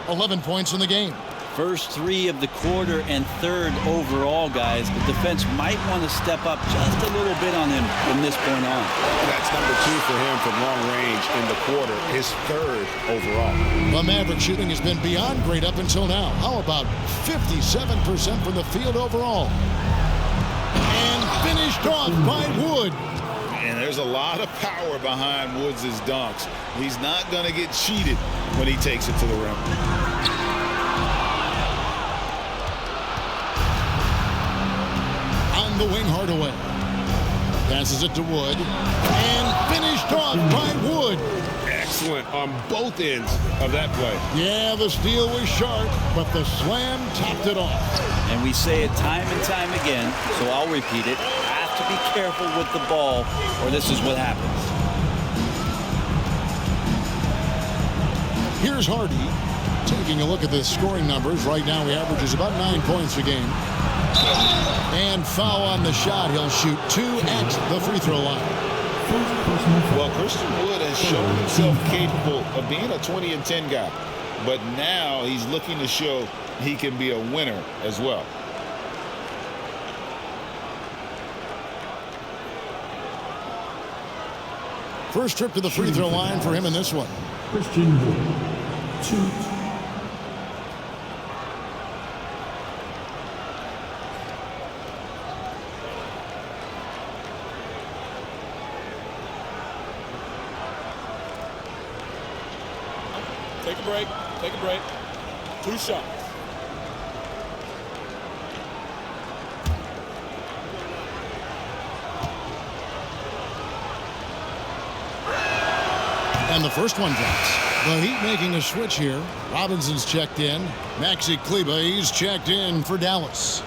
11 points in the game. First 3 of the quarter and 3rd overall, guys. The defense might want to step up just a little bit on him from this point on. That's number 2 for him from long range in the quarter, his 3rd overall. The Maverick shooting has been beyond great up until now. How about 57% from the field overall? And finished off by Wood. And there's a lot of power behind Woods' dunks. He's not going to get cheated when he takes it to the rim. On the wing, Hardaway. Passes it to Wood. And finished off by Wood. Excellent on both ends of that play. Yeah, the steal was sharp, but the slam topped it off. And we say it time and time again, so I'll repeat it. Have to be careful with the ball, or this is what happens. Here's Hardy taking a look at the scoring numbers. Right now he averages about 9 points a game. And foul on the shot. He'll shoot 2 at the free throw line. Well, Christian Wood has shown himself capable of being a 20 and 10 guy, but now he's looking to show he can be a winner as well. First trip to the free throw line for him in this one. Christian Wood, 2. Take a break. Take a break. 2 shots. And the first one drops. The Heat making a switch here. Robinson's checked in. Maxi Kleba, he's checked in for Dallas.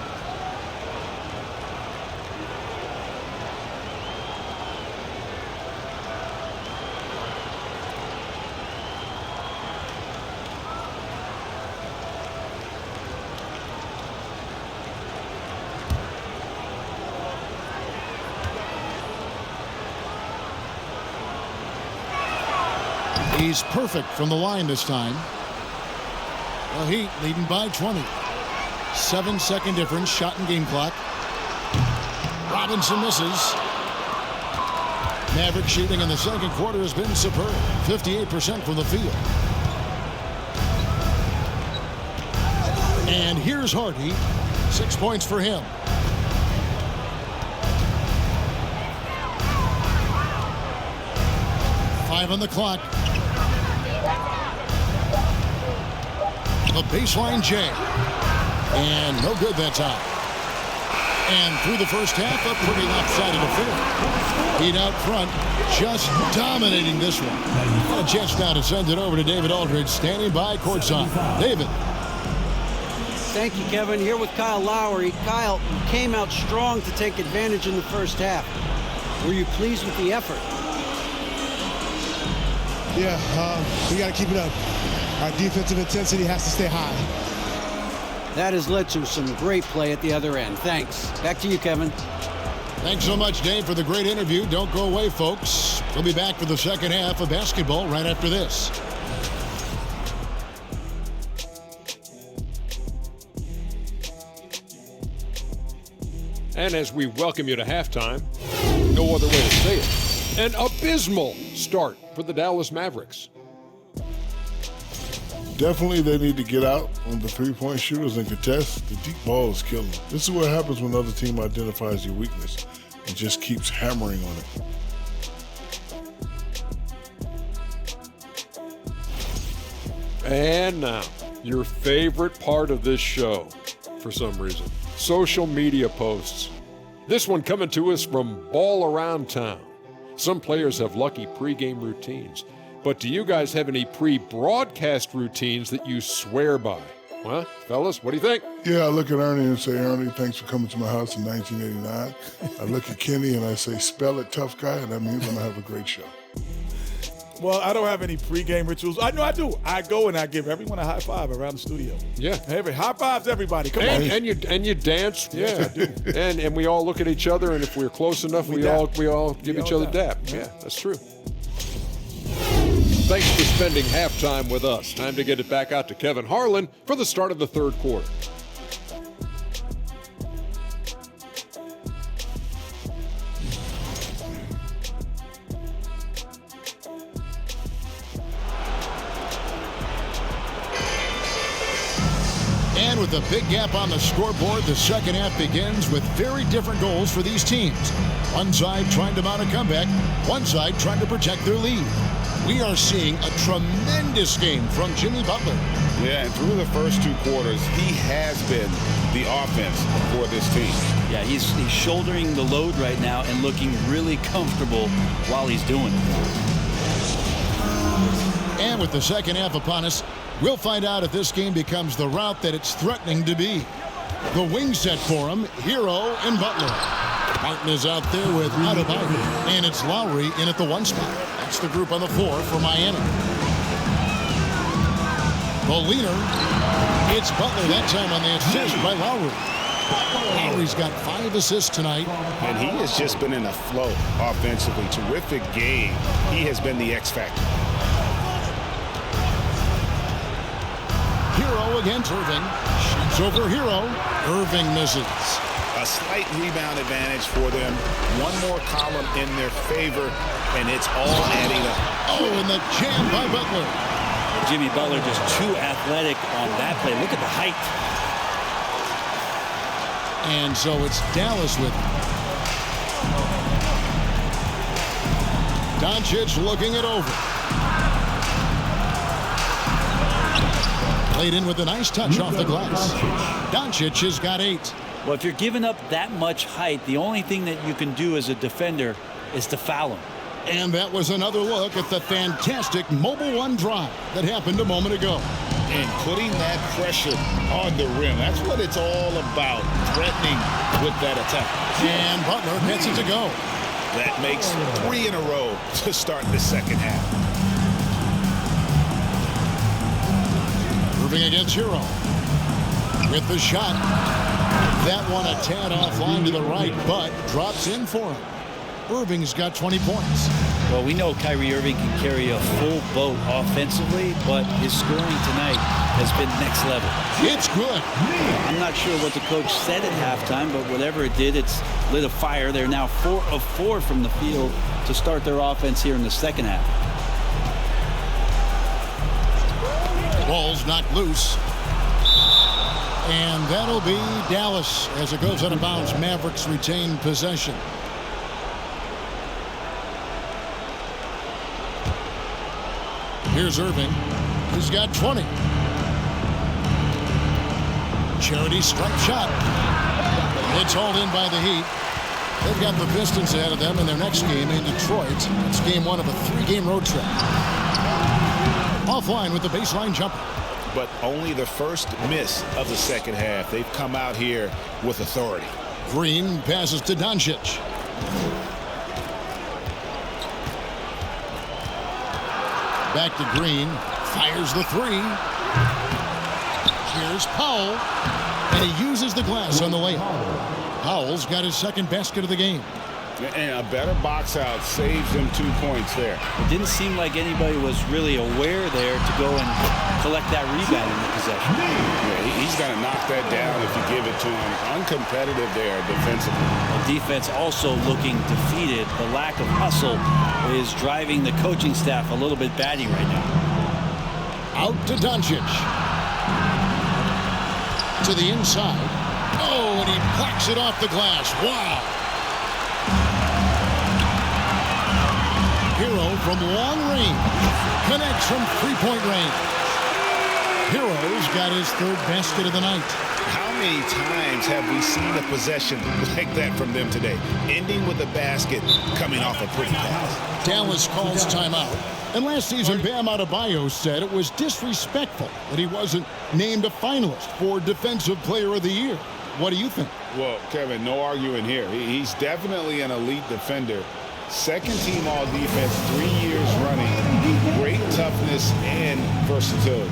He's perfect from the line this time. The Heat leading by 20. 7-second difference, shot and game clock. Robinson misses. Maverick shooting in the second quarter has been superb. 58% from the field. And here's Hardy. 6 points for him. Five on the clock. The baseline J. And no good that time. And through the first half, a pretty lopsided affair. Heat out front, just dominating this one. A chance now to send it over to David Aldridge, standing by courtside. David. Thank you, Kevin. Here with Kyle Lowry. Kyle, you came out strong to take advantage in the first half. Were you pleased with the effort? Yeah, we got to keep it up. Our defensive intensity has to stay high. That has led to some great play at the other end. Thanks. Back to you, Kevin. Thanks so much, Dave, for the great interview. Don't go away, folks. We'll be back for the second half of basketball right after this. And as we welcome you to halftime, no other way to say it, an abysmal start for the Dallas Mavericks. Definitely they need to get out on the three-point shooters and contest. The deep ball is killing. This is what happens when the other team identifies your weakness and just keeps hammering on it. And now, your favorite part of this show, for some reason, social media posts. This one coming to us from Ball Around Town. Some players have lucky pregame routines, but do you guys have any pre-broadcast routines that you swear by? Well, fellas, what do you think? Yeah, I look at Ernie and say, Ernie, thanks for coming to my house in 1989. I look at Kenny and I say, spell it, tough guy, and that means I'm going to have a great show. Well, I don't have any pregame rituals. I know I do. I go and I give everyone a high five around the studio. Yeah. High fives, everybody. Come on. And you dance. Yes, Yeah. I do. And we all look at each other, and if we're close enough, we all give each other dap. Yeah, that's true. Thanks for spending halftime with us. Time to get it back out to Kevin Harlan for the start of the third quarter. And with a big gap on the scoreboard, the second half begins with very different goals for these teams. One side trying to mount a comeback, one side trying to protect their lead. We are seeing a tremendous game from Jimmy Butler. Yeah, and through the first two quarters, he has been the offense for this team. Yeah, he's shouldering the load right now and looking really comfortable while he's doing it. And with the second half upon us, we'll find out if this game becomes the route that it's threatening to be. The wing set for him, Hero and Butler. Martin is out there with Adebayo, and it's Lowry in at the one spot. That's the group on the floor for Miami. The leader, it's Butler that time on the assist by Lowry. Lowry's got 5 assists tonight. And he has just been in a flow offensively. Terrific game. He has been the X factor. Hero against Irving. Shoots over Hero. Irving misses. A slight rebound advantage for them. One more column in their favor, and it's all adding up. Oh, and the jam by Butler. Jimmy Butler just too athletic on that play. Look at the height. And so it's Dallas with him. Doncic looking it over. Played in with a nice touch off the glass. Doncic has got 8. Well, if you're giving up that much height, the only thing that you can do as a defender is to foul him. And that was another look at the fantastic mobile one drive that happened a moment ago. And putting that pressure on the rim. That's what it's all about, threatening with that attack. And Butler gets it to go. That makes 3 in a row to start the second half. Moving against Hero. With the shot. That one a tad offline to the right, but drops in for him. Irving's got 20 points. Well, we know Kyrie Irving can carry a full boat offensively, but his scoring tonight has been next level. It's good. I'm not sure what the coach said at halftime, but whatever it did, it's lit a fire. They're now 4 of 4 from the field to start their offense here in the second half. Ball's knocked loose. And that'll be Dallas as it goes out of bounds. Mavericks retain possession. Here's Irving. He's got 20. Charity stripe shot. It's hauled in by the Heat. They've got the Pistons ahead of them in their next game in Detroit. It's game 1 of a 3-game road trip. Offline with the baseline jumper. But only the first miss of the second half. They've come out here with authority. Green passes to Doncic. Back to Green. Fires the 3. Here's Powell. And he uses the glass on the layup. Powell's got his second basket of the game. And a better box out saves them 2 points there. It didn't seem like anybody was really aware there to go and collect that rebound in the possession. Yeah, he's going to knock that down if you give it to him. Uncompetitive there defensively. The defense also looking defeated. The lack of hustle is driving the coaching staff a little bit batty right now. Out to Doncic. To the inside. Oh, and he blocks it off the glass. Wow. Hero from long range. Connects from 3-point range. Hero's got his third basket of the night. How many times have we seen a possession like that from them today, ending with a basket coming off a pretty pass? Dallas calls timeout. And last season, Bam Adebayo said it was disrespectful that he wasn't named a finalist for Defensive Player of the Year. What do you think? Well, Kevin, no arguing here. He's definitely an elite defender. Second team all defense, 3 years running. Great toughness and versatility.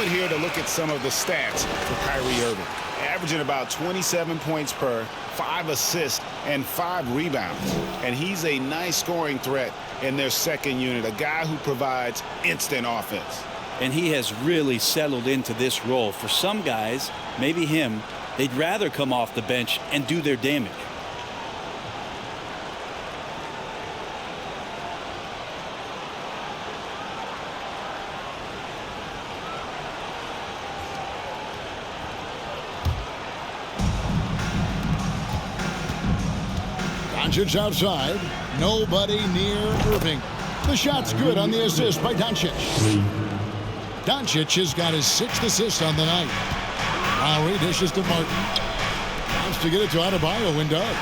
Here to look at some of the stats for Kyrie Irving. Averaging about 27 points per, 5 assists, and 5 rebounds. And he's a nice scoring threat in their second unit, a guy who provides instant offense. And he has really settled into this role. For some guys, maybe him, they'd rather come off the bench and do their damage. Doncic outside. Nobody near Irving. The shot's good on the assist by Doncic. Doncic has got his 6th assist on the night. Lowry dishes to Martin. Wants to get it to Adebayo and does.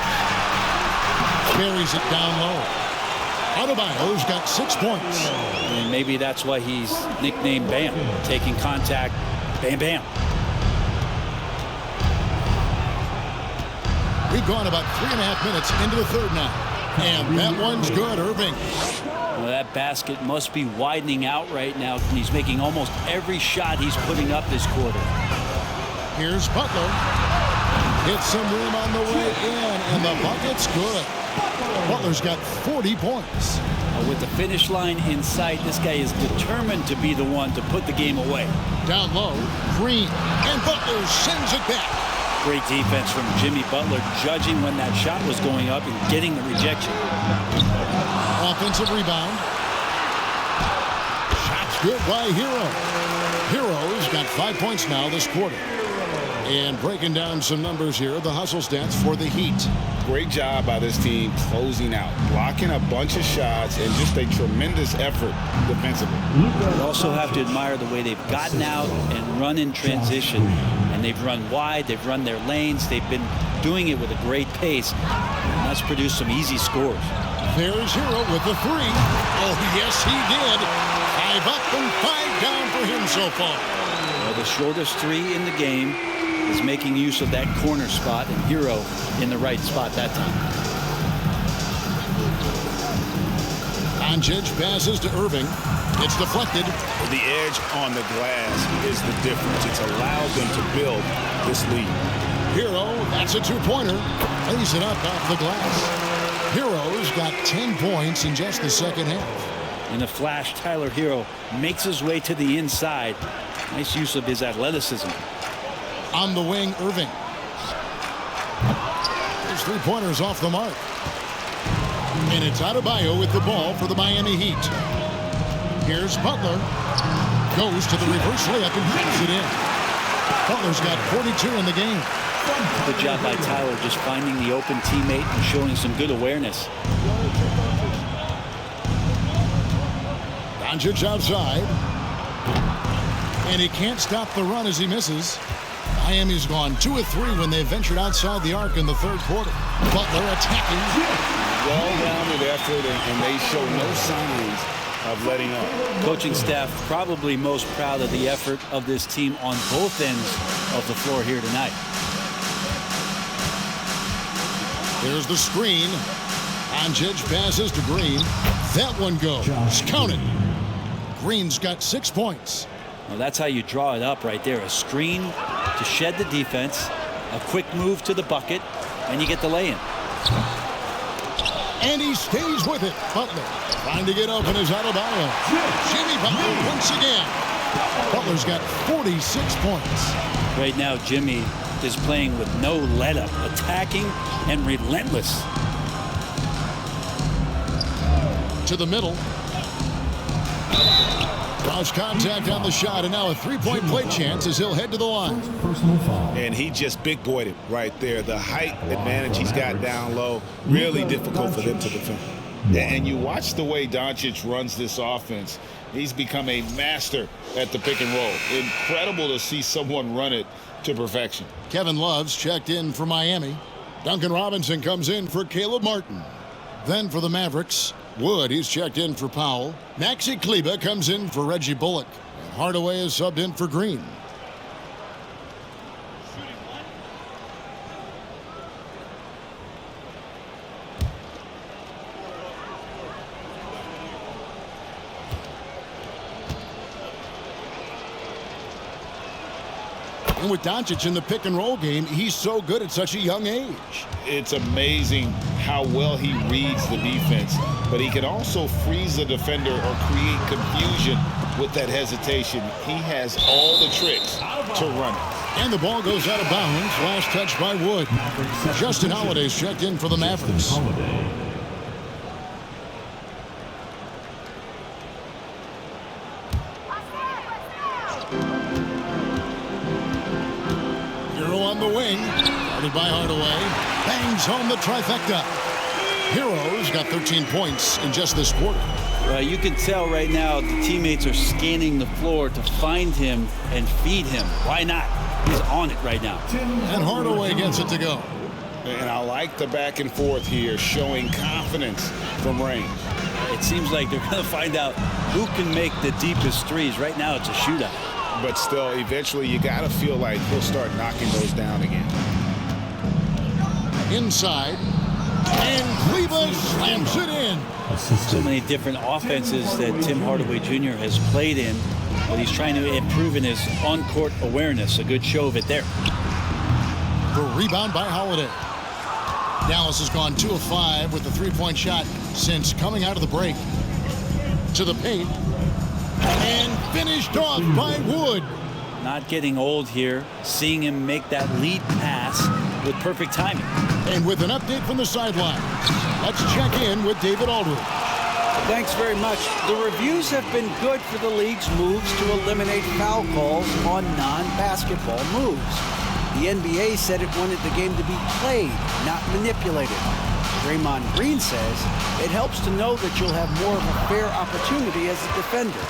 Carries it down low. Adebayo's got 6 points. And maybe that's why he's nicknamed Bam. Taking contact, bam, bam. We've gone about 3.5 minutes into the third now. And that one's good, Irving. Well, that basket must be widening out right now. He's making almost every shot he's putting up this quarter. Here's Butler. Hits some room on the way in, and the bucket's good. Butler's got 40 points. With the finish line in sight, this guy is determined to be the one to put the game away. Down low, Green, and Butler sends it back. Great defense from Jimmy Butler, judging when that shot was going up and getting the rejection. Offensive rebound. Shot's good by Hero. Hero's got 5 points now this quarter. And breaking down some numbers here, the hustle stats for the Heat. Great job by this team closing out, blocking a bunch of shots, and just a tremendous effort defensively. You also have to admire the way they've gotten out and run in transition. And they've run wide, they've run their lanes, they've been doing it with a great pace. And that's produced some easy scores. There's Hero with the 3. Oh, yes, he did. 5 up and 5 down for him so far. Well, the shortest 3 in the game is making use of that corner spot, and Hero in the right spot that time. Doncic passes to Irving. It's deflected. The edge on the glass is the difference. It's allowed them to build this lead. Hero, that's a 2-pointer. Lays it up off the glass. Hero's got 10 points in just the second half. In the flash, Tyler Hero makes his way to the inside. Nice use of his athleticism. On the wing, Irving. His 3-pointers off the mark. And it's Adebayo with the ball for the Miami Heat. Here's Butler. Goes to the reverse layup and hits it in. Butler's got 42 in the game. Good job by Tyler just finding the open teammate and showing some good awareness. Doncic outside. And he can't stop the run as he misses. Miami's gone 2 of 3 when they ventured outside the arc in the third quarter. Butler attacking. Well-rounded effort, and they show no signs of letting up. Coaching staff probably most proud of the effort of this team on both ends of the floor here tonight. There's the screen. Doncic passes to Green. That one goes. Counted. Green's got 6 points. Well, that's how you draw it up right there. A screen to shed the defense, a quick move to the bucket, and you get the lay-in. And he stays with it. Butler trying to get open is out of bounds. Jimmy Butler once again. Butler's got 46 points. Right now, Jimmy is playing with no let-up, attacking and relentless. To the middle. Draws contact on the shot, and now a three-point play chance as he'll head to the line. And he just big-boyed it right there. The height advantage he's got down low, really difficult for them to defend. And you watch the way Doncic runs this offense. He's become a master at the pick and roll. Incredible to see someone run it to perfection. Kevin Love's checked in for Miami. Duncan Robinson comes in for Caleb Martin. Then for the Mavericks, Wood, he's checked in for Powell. Maxi Kleber comes in for Reggie Bullock. And Hardaway is subbed in for Green. And with Doncic in the pick and roll game, he's so good at such a young age. It's amazing how well he reads the defense, but he can also freeze the defender or create confusion with that hesitation. He has all the tricks to run it. And the ball goes out of bounds. Last touch by Wood. Justin Holiday's checked in for the Mavericks. On the wing, guarded by Hardaway, bangs home the trifecta. Hero's got 13 points in just this quarter. You can tell right now the teammates are scanning the floor to find him and feed him. Why not? He's on it right now. And Hardaway gets it to go. And I like the back and forth here, showing confidence from range. It seems like they're going to find out who can make the deepest threes. Right now it's a shootout. But still, eventually, you got to feel like he'll start knocking those down again. Inside. And Kleber slams it in. So many different offenses that Tim Hardaway Jr. has played in, but he's trying to improve in his on-court awareness. A good show of it there. The rebound by Holiday. Dallas has gone 2 of 5 with the three-point shot since coming out of the break. To the paint. And finished off by Wood. Not getting old here. Seeing him make that lead pass with perfect timing. And with an update from the sideline, let's check in with David Aldridge. Thanks very much. The reviews have been good for the league's moves to eliminate foul calls on non-basketball moves. The NBA said it wanted the game to be played, not manipulated. Draymond Green says it helps to know that you'll have more of a fair opportunity as a defender.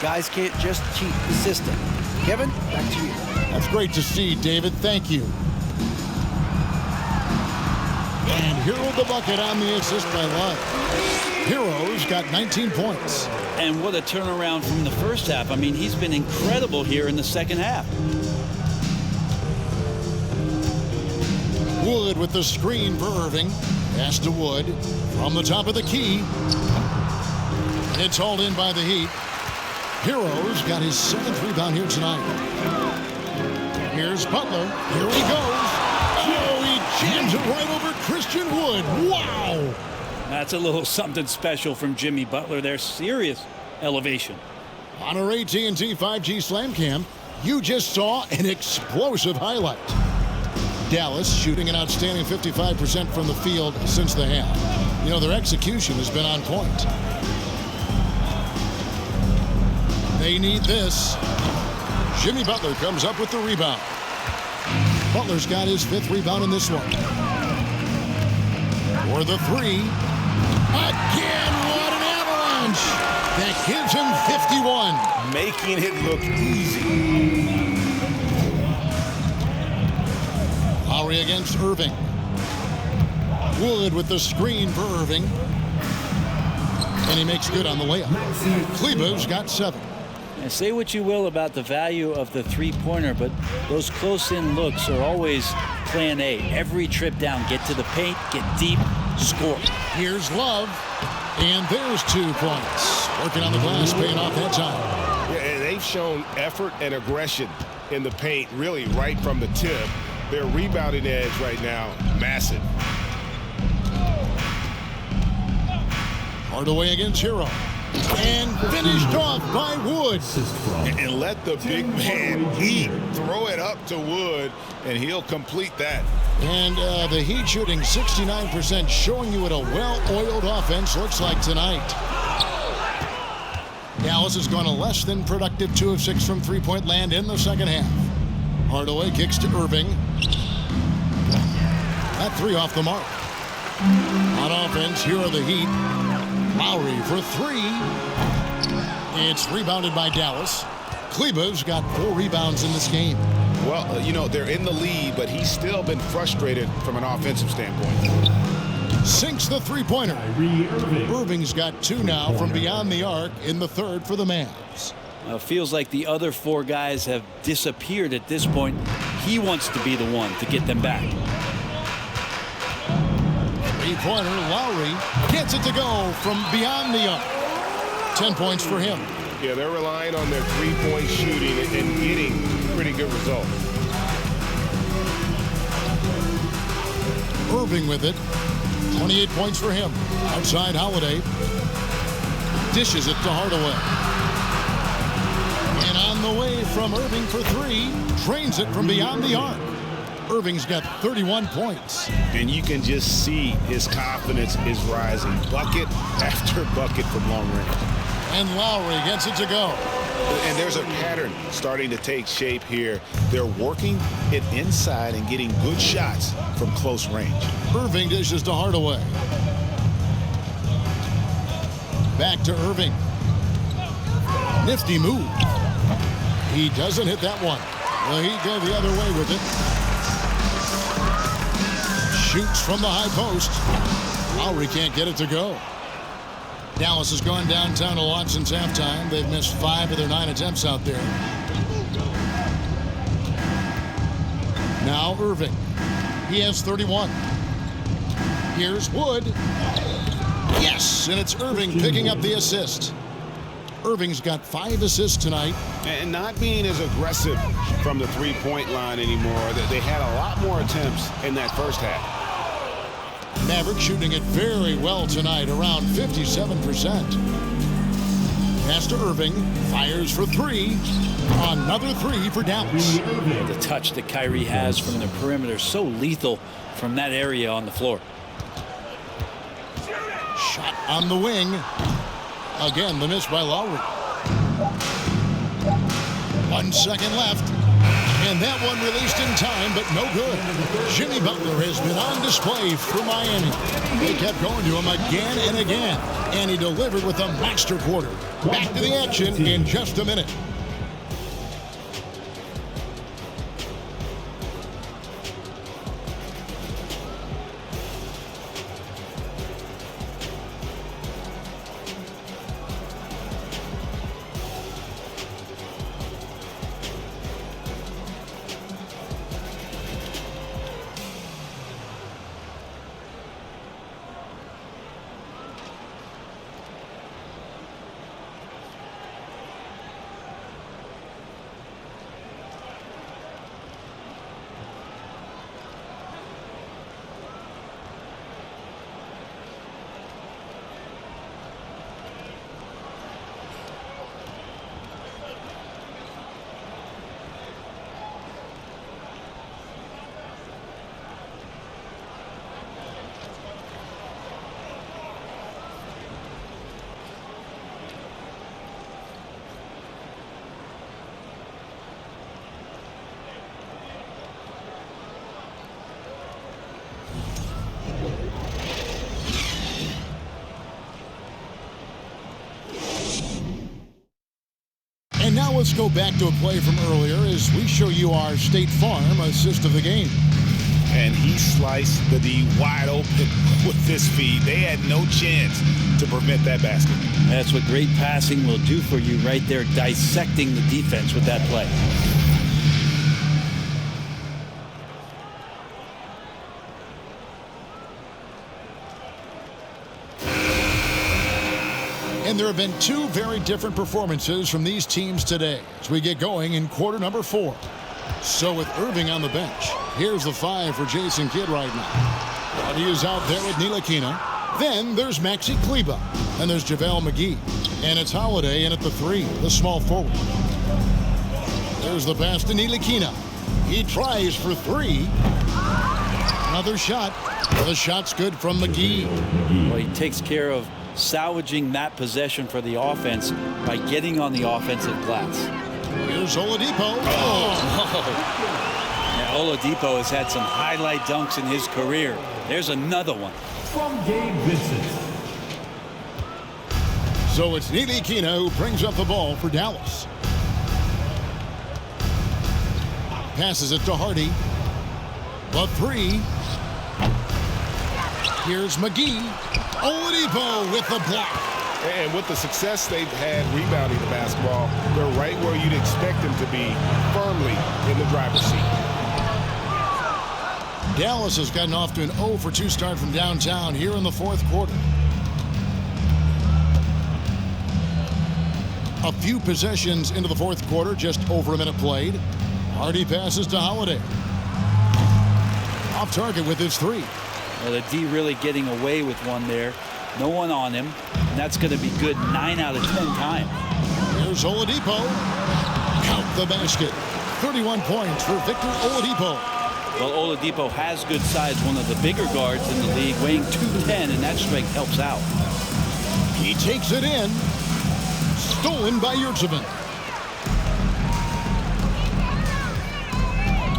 Guys can't just cheat the system. Kevin, back to you. That's great to see, David. Thank you. And Hero the bucket on the assist by Love. Hero's got 19 points. And what a turnaround from the first half. I mean, he's been incredible here in the second half. Wood with the screen for Irving. Pass to Wood from the top of the key. It's hauled in by the Heat. Hero's got his 7th rebound here tonight. Here's Butler. Here he goes. Oh, he jams it right over Christian Wood. Wow. That's a little something special from Jimmy Butler there. Serious elevation. On our AT&T 5G Slam Cam, you just saw an explosive highlight. Dallas shooting an outstanding 55% from the field since the half. You know, their execution has been on point. They need this. Jimmy Butler comes up with the rebound. Butler's got his 5th rebound in this one. For the 3. Again, what an avalanche! That gives him 51. Making it look easy. Lowry against Irving. Wood with the screen for Irving. And he makes good on the layup. Kleber's got 7. And say what you will about the value of the three-pointer, but those close-in looks are always plan A. Every trip down, get to the paint, get deep, score. Here's Love. And there's 2 points. Working on the glass, paying off that time. Yeah, and they've shown effort and aggression in the paint, really right from the tip. Their rebounding edge right now, massive. Hardaway against Hero. And finished off by Wood. And let the big man eat. Throw it up to Wood, and he'll complete that. And the Heat shooting 69%, showing you what a well-oiled offense looks like tonight. Dallas has gone a less than productive 2 of 6 from three-point land in the second half. Hardaway kicks to Irving. That 3 off the mark. On offense, here are the Heat. Lowry for 3. It's rebounded by Dallas. Kleber's got 4 rebounds in this game. Well, you know, they're in the lead, but he's still been frustrated from an offensive standpoint. Sinks the three-pointer. Irving's got 2 now from beyond the arc in the third for the Mavs. Feels like the other 4 guys have disappeared at this point. He wants to be the one to get them back. Three-pointer, Lowry gets it to go from beyond the arc. 10 points for him. Yeah, they're relying on their three-point shooting and getting pretty good results. Irving with it. 28 points for him. Outside Holiday. Dishes it to Hardaway. And on the way from Irving for 3. Drains it from beyond the arc. Irving's got 31 points. And you can just see his confidence is rising. Bucket after bucket from long range. And Lowry gets it to go. And there's a pattern starting to take shape here. They're working it inside and getting good shots from close range. Irving dishes to Hardaway. Back to Irving. Nifty move. He doesn't hit that one. Well, he go the other way with it. Shoots from the high post. Lowry can't get it to go. Dallas has gone downtown a lot since halftime. They've missed 5 of their 9 attempts out there. Now Irving. He has 31. Here's Wood. Yes, and it's Irving picking up the assist. Irving's got 5 assists tonight. And not being as aggressive from the three-point line anymore. They had a lot more attempts in that first half. Mavericks shooting it very well tonight, around 57%. Pass to Irving, fires for 3. Another 3 for Dallas. The touch that Kyrie has from the perimeter, so lethal from that area on the floor. Shot on the wing. Again, the miss by Lowry. 1 second left. And that one released in time, but no good. Jimmy Butler has been on display for Miami. They kept going to him again and again, and he delivered with a master quarter. Back to the action in just a minute. Now let's go back to a play from earlier as we show you our State Farm assist of the game. And he sliced the D wide open with this feed. They had no chance to prevent that basket. That's what great passing will do for you right there, dissecting the defense with that play. And there have been two very different performances from these teams today as we get going in quarter number 4. So with Irving on the bench, here's the 5 for Jason Kidd right now. And he is out there with Ntilikina. Then there's Maxi Kleber. And there's JaVale McGee. And it's Holiday in at the 3, the small forward. There's the pass to Ntilikina. He tries for 3. Another shot. The shot's good from McGee. Well, he takes care of salvaging that possession for the offense by getting on the offensive glass. Here's Oladipo. Yeah, Oladipo has had some highlight dunks in his career. There's another one. From Gabe Vincent. So it's Ntilikina who brings up the ball for Dallas. Passes it to Hardy. The 3. Here's McGee. Oladipo with the block. And with the success they've had rebounding the basketball, they're right where you'd expect them to be, firmly in the driver's seat. Dallas has gotten off to an 0 for 2 start from downtown here in the 4th quarter. A few possessions into the 4th quarter, just over a minute played. Hardy passes to Holiday. Off target with his 3. Well, the D really getting away with one there. No one on him. And that's going to be good 9 out of 10 times. Here's Oladipo. Count the basket. 31 points for Victor Oladipo. Well, Oladipo has good size, one of the bigger guards in the league, weighing 210, and that strength helps out. He takes it in. Stolen by Yurtseven.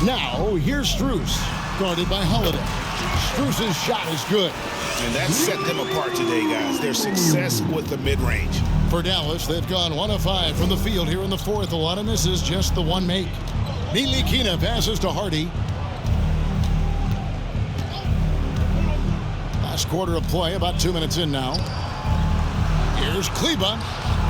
Now, here's Strus, guarded by Holiday. Strus's shot is good. And that set them apart today, guys. Their success with the mid-range. For Dallas, they've gone 1 of 5 from the field here in the 4th. A lot of misses, just the 1 make. Ntilikina passes to Hardy. Last quarter of play, about 2 minutes in now. Here's Kleber.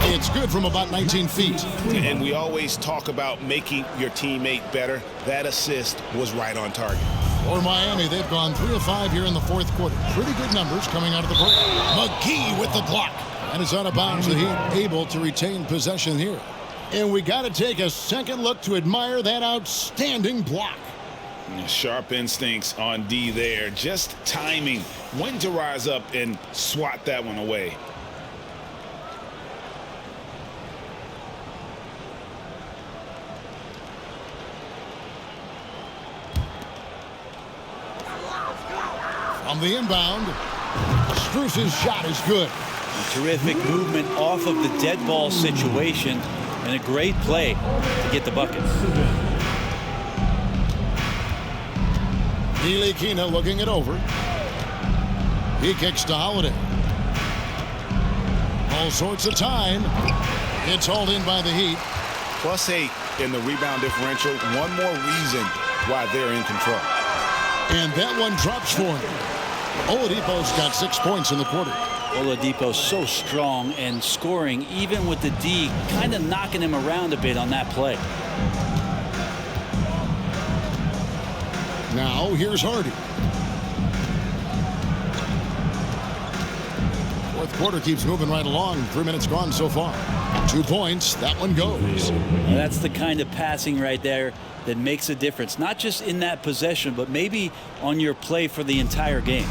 It's good from about 19 feet. And we always talk about making your teammate better. That assist was right on target. For Miami, they've gone 3 of 5 here in the 4th quarter. Pretty good numbers coming out of the break. McGee with the block. And it's out of bounds. The Heat able to retain possession here. And we got to take a second look to admire that outstanding block. Sharp instincts on D there. Just timing when to rise up and swat that one away. On the inbound, Strus's shot is good. A terrific movement off of the dead ball situation and a great play to get the bucket. Ntilikina looking it over. He kicks to Holiday. All sorts of time. It's hauled in by the Heat. +8 in the rebound differential. One more reason why they're in control. And that one drops for him. Oladipo's got 6 points in the quarter. Oladipo so strong and scoring even with the D kind of knocking him around a bit on that play. Now here's Hardy. 4th quarter keeps moving right along. 3 minutes gone so far. 2 points. That one goes. Well, that's the kind of passing right there that makes a difference. Not just in that possession, but maybe on your play for the entire game.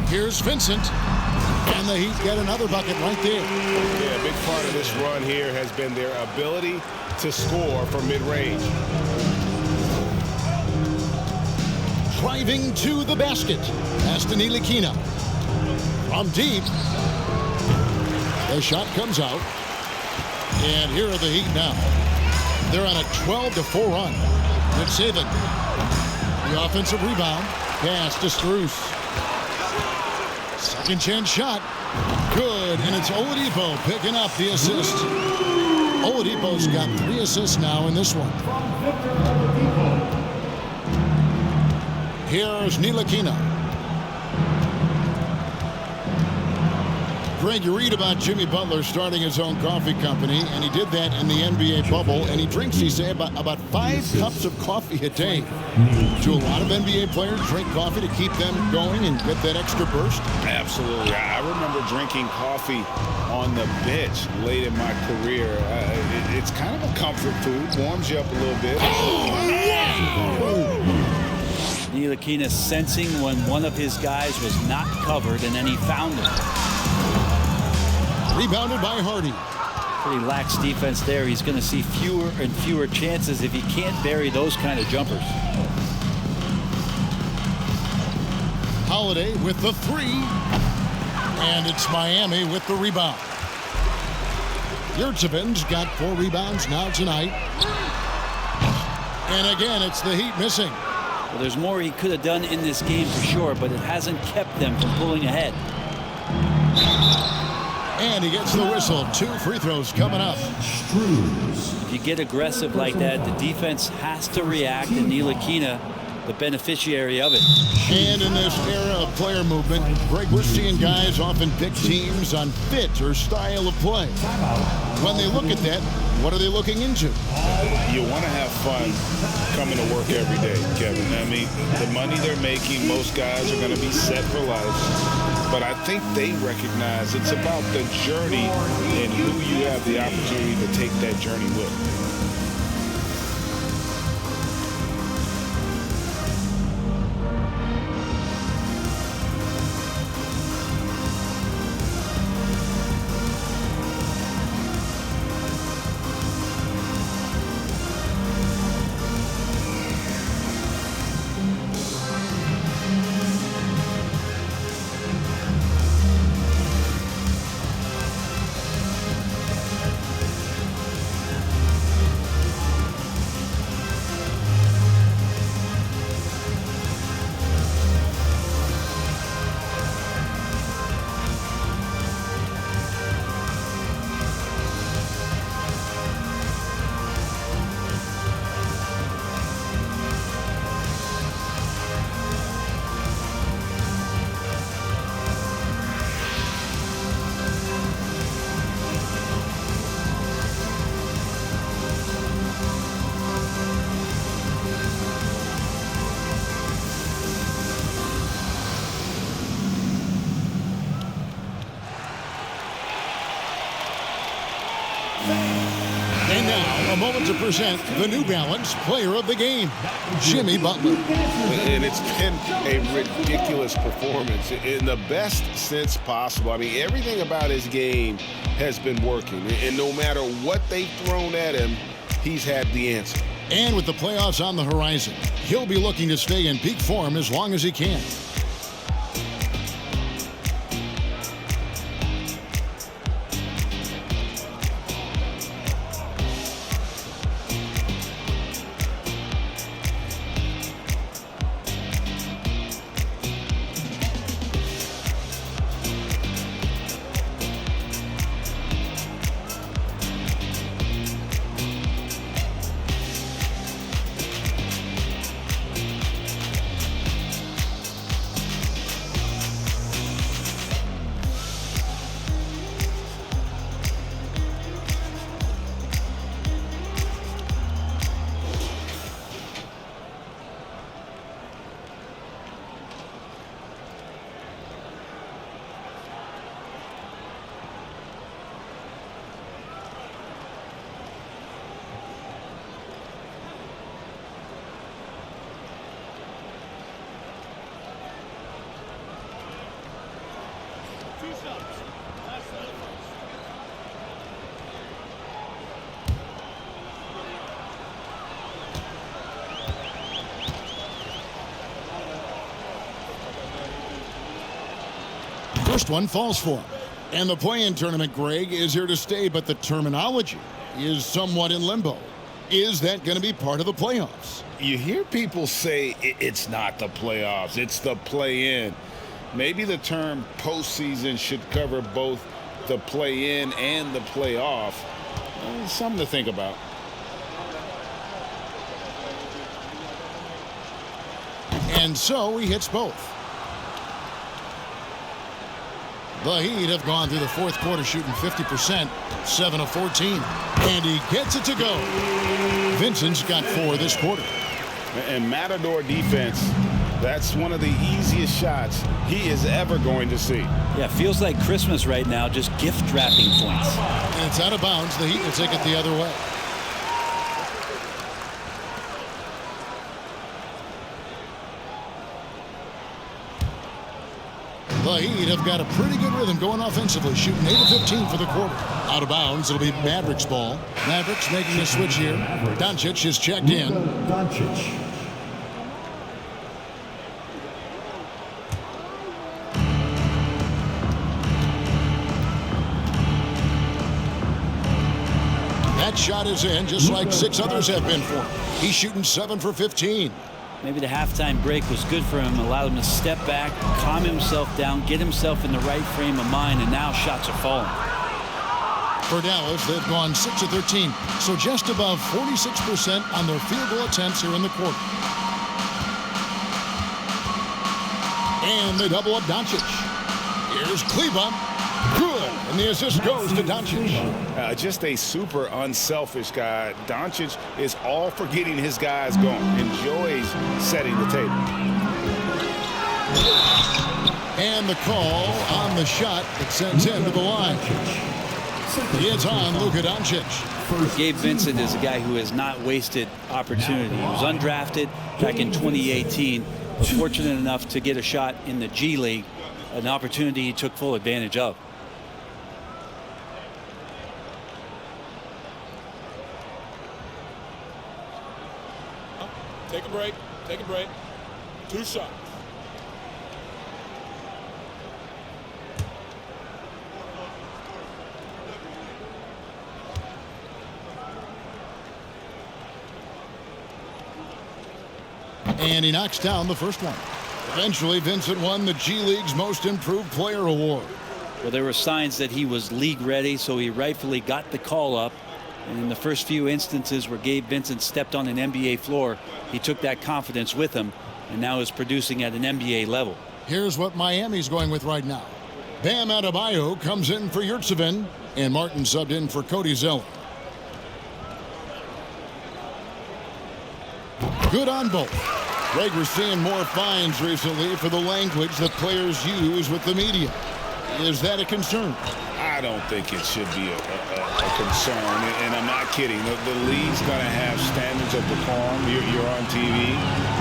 Here's Vincent. And the Heat get another bucket right there. Yeah, a big part of this run here has been their ability to score from mid-range. Driving to the basket. Pass to Ntilikina. From deep. The shot comes out. And here are the Heat now. They're on a 12-4 run. Yurtseven. The offensive rebound. Pass to Strus. Second chance shot. Good, and it's Oladipo picking up the assist. Oladipo's got 3 assists now in this one. Here's Ntilikina. Greg, you read about Jimmy Butler starting his own coffee company, and he did that in the NBA bubble, and he drinks, he say, about 5 cups of coffee a day. Do a lot of NBA players drink coffee to keep them going and get that extra burst? Absolutely. I remember drinking coffee on the bench late in my career. It's kind of a comfort food, warms you up a little bit. Ntilikina sensing when one of his guys was not covered, and then he found him. Rebounded by Hardy. Pretty lax defense there. He's going to see fewer and fewer chances if he can't bury those kind of jumpers. Holiday with the 3. And it's Miami with the rebound. Yurtseven's got 4 rebounds now tonight. And again, it's the Heat missing. Well, there's more he could have done in this game for sure, but it hasn't kept them from pulling ahead. And he gets the whistle. 2 free throws coming up. If you get aggressive like that, the defense has to react, and Ntilikina, the beneficiary of it. And in this era of player movement, Greg, we're seeing guys often pick teams on fit or style of play. When they look at that, what are they looking into? You want to have fun coming to work every day, Kevin. I mean, the money they're making, most guys are going to be set for life. But I think they recognize it's about the journey and who you have the opportunity to take that journey with. And now, a moment to present the New Balance Player of the Game, Jimmy Butler. And it's been a ridiculous performance in the best sense possible. I mean, everything about his game has been working. And no matter what they've thrown at him, he's had the answer. And with the playoffs on the horizon, he'll be looking to stay in peak form as long as he can. First one falls for him. And the play-in tournament, Greg, is here to stay, but the terminology is somewhat in limbo. Is that going to be part of the playoffs? You hear people say it's not the playoffs, it's the play-in. Maybe the term postseason should cover both the play-in and the playoff. Something to think about. And so he hits both. The Heat have gone through the fourth quarter shooting 50%, 7 of 14. And he gets it to go. Vincent's got 4 this quarter. And Matador defense, that's one of the easiest shots he is ever going to see. Yeah, feels like Christmas right now, just gift wrapping points. And it's out of bounds. The Heat will take it the other way. The Heat have got a pretty good rhythm going offensively, shooting 8 of 15 for the quarter. Out of bounds, it'll be Mavericks ball. Mavericks making a switch here. Doncic is checked in. Doncic. That shot is in, just like 6 others have been for him. He's shooting 7 for 15. Maybe the halftime break was good for him, allowed him to step back, calm himself down, get himself in the right frame of mind, and now shots are falling. For Dallas, they've gone 6 of 13, so just above 46% on their field goal attempts here in the quarter. And they double up Doncic. Here's Kleba. Good, and the assist goes to Doncic. Just a super unselfish guy. Doncic is all for getting his guys going. Enjoys setting the table. And the call on the shot that sends him to the line. It's on Luka Doncic. Gabe Vincent is a guy who has not wasted opportunity. He was undrafted back in 2018, but fortunate enough to get a shot in the G League, an opportunity he took full advantage of. Take a break. Take a break. 2 shots. And he knocks down the first one. Eventually, Vincent won the G League's Most Improved Player award. Well, there were signs that he was league ready, so he rightfully got the call up. And in the first few instances where Gabe Vincent stepped on an NBA floor, he took that confidence with him and now is producing at an NBA level. Here's what Miami's going with right now. Bam Adebayo comes in for Yurtseven, and Martin subbed in for Cody Zeller. Good on both. Greg, we're seeing more fines recently for the language that players use with the media. Is that a concern? I don't think it should be a concern, and I'm not kidding. The league's going to have standards of decorum. You're on TV.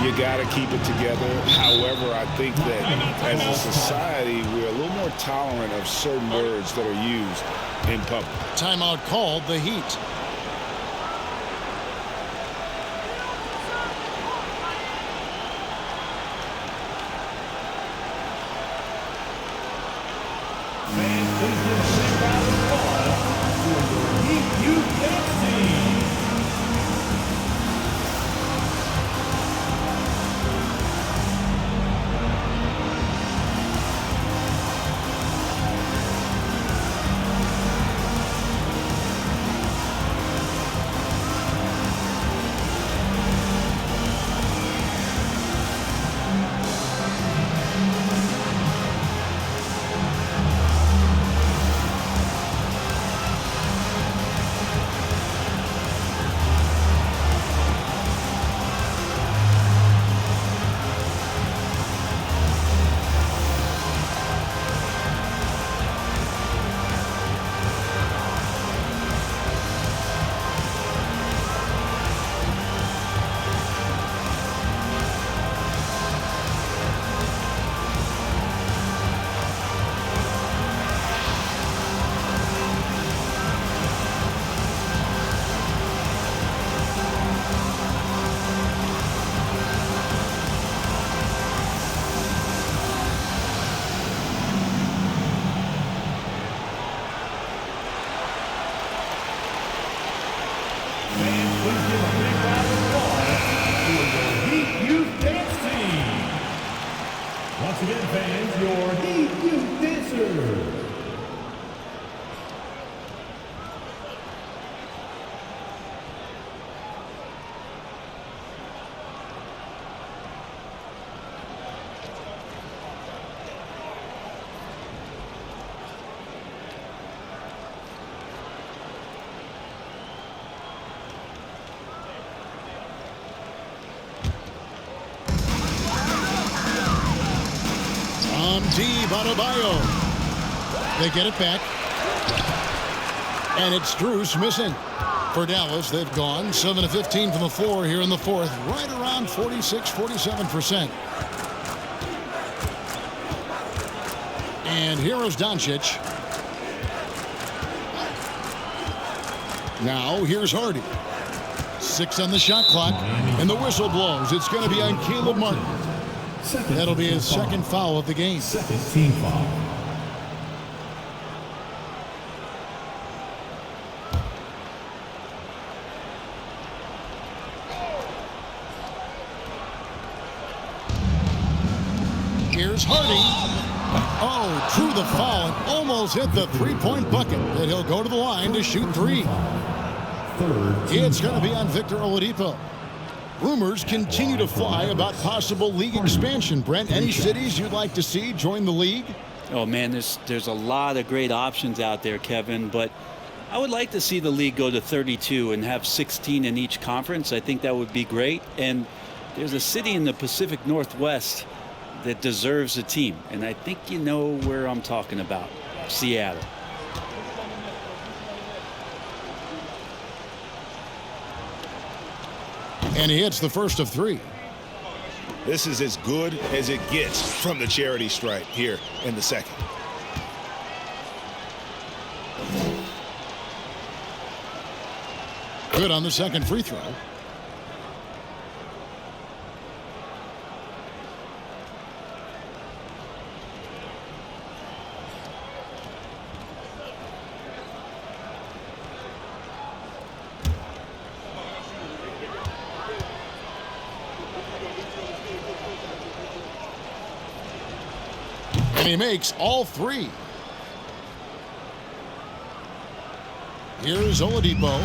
You got to keep it together. However, I think that as a society, we're a little more tolerant of certain words that are used in public. Timeout called the Heat. again, fans, your Heat Youth Dancers. Deep Adebayo. They get it back. And it's Strus missing. For Dallas, they've gone 7 of 15 from the floor here in the fourth. Right around 46-47%. And here is Doncic. Now here's Hardy. 6 on the shot clock. And the whistle blows. It's going to be on Caleb Martin. That'll be his second foul of the game. Second team foul. Here's Hardy. Oh, drew the foul and almost hit the three-point bucket. And he'll go to the line to shoot 3. It's going to be on Victor Oladipo. Rumors continue to fly about possible league expansion. Brent, any cities you'd like to see join the league? Oh, man, there's a lot of great options out there, Kevin, but I would like to see the league go to 32 and have 16 in each conference. I think that would be great. And there's a city in the Pacific Northwest that deserves a team, and I think you know where I'm talking about. Seattle. And he hits the first of 3. This is as good as it gets from the charity stripe here in the second. Good on the second free throw. And he makes all 3. Here's Oladipo.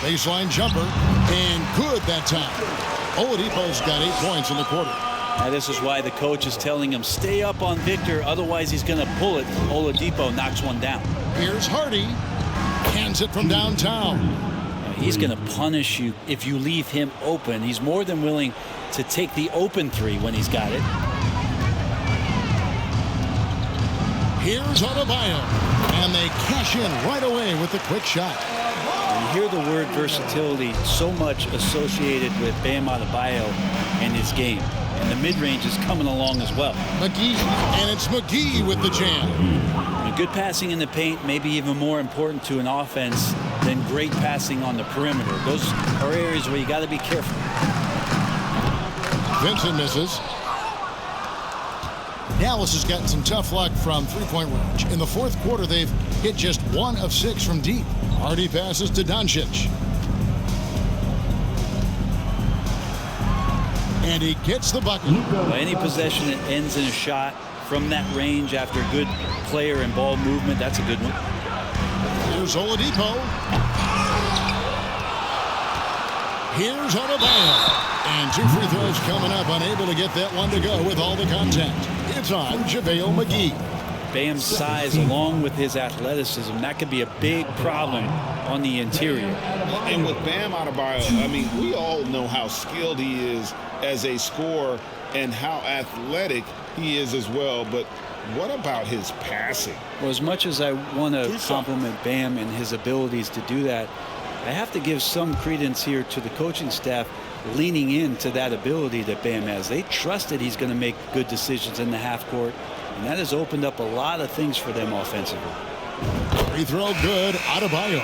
Baseline jumper. And good that time. Oladipo's got 8 points in the quarter. Now this is why the coach is telling him, stay up on Victor, otherwise he's going to pull it. Oladipo knocks one down. Here's Hardy. Hands it from downtown. He's going to punish you if you leave him open. He's more than willing to take the open 3 when he's got it. Here's Adebayo. And they cash in right away with the quick shot. You hear the word versatility so much associated with Bam Adebayo and his game. And the mid-range is coming along as well. McGee. And it's McGee with the jam. Good passing in the paint may be even more important to an offense than great passing on the perimeter. Those are areas where you got to be careful. Vincent misses. Dallas has gotten some tough luck from three-point range. In the fourth quarter, they've hit just 1 of 6 from deep. Hardy passes to Doncic. And he gets the bucket. Well, any possession that ends in a shot from that range after good player and ball movement, that's a good one. Here's Oladipo. Here's Adebayo. And 2 free throws coming up, unable to get that one to go with all the contact. It's on JaVale McGee. Bam's size along with his athleticism, that could be a big problem on the interior. And with Bam Adebayo, I mean, we all know how skilled he is as a scorer and how athletic he is as well. But what about his passing? Well, as much as I want to compliment Bam and his abilities to do that, I have to give some credence here to the coaching staff leaning into that ability that Bam has. They trust that he's going to make good decisions in the half court, and that has opened up a lot of things for them offensively. Free throw good. Adebayo.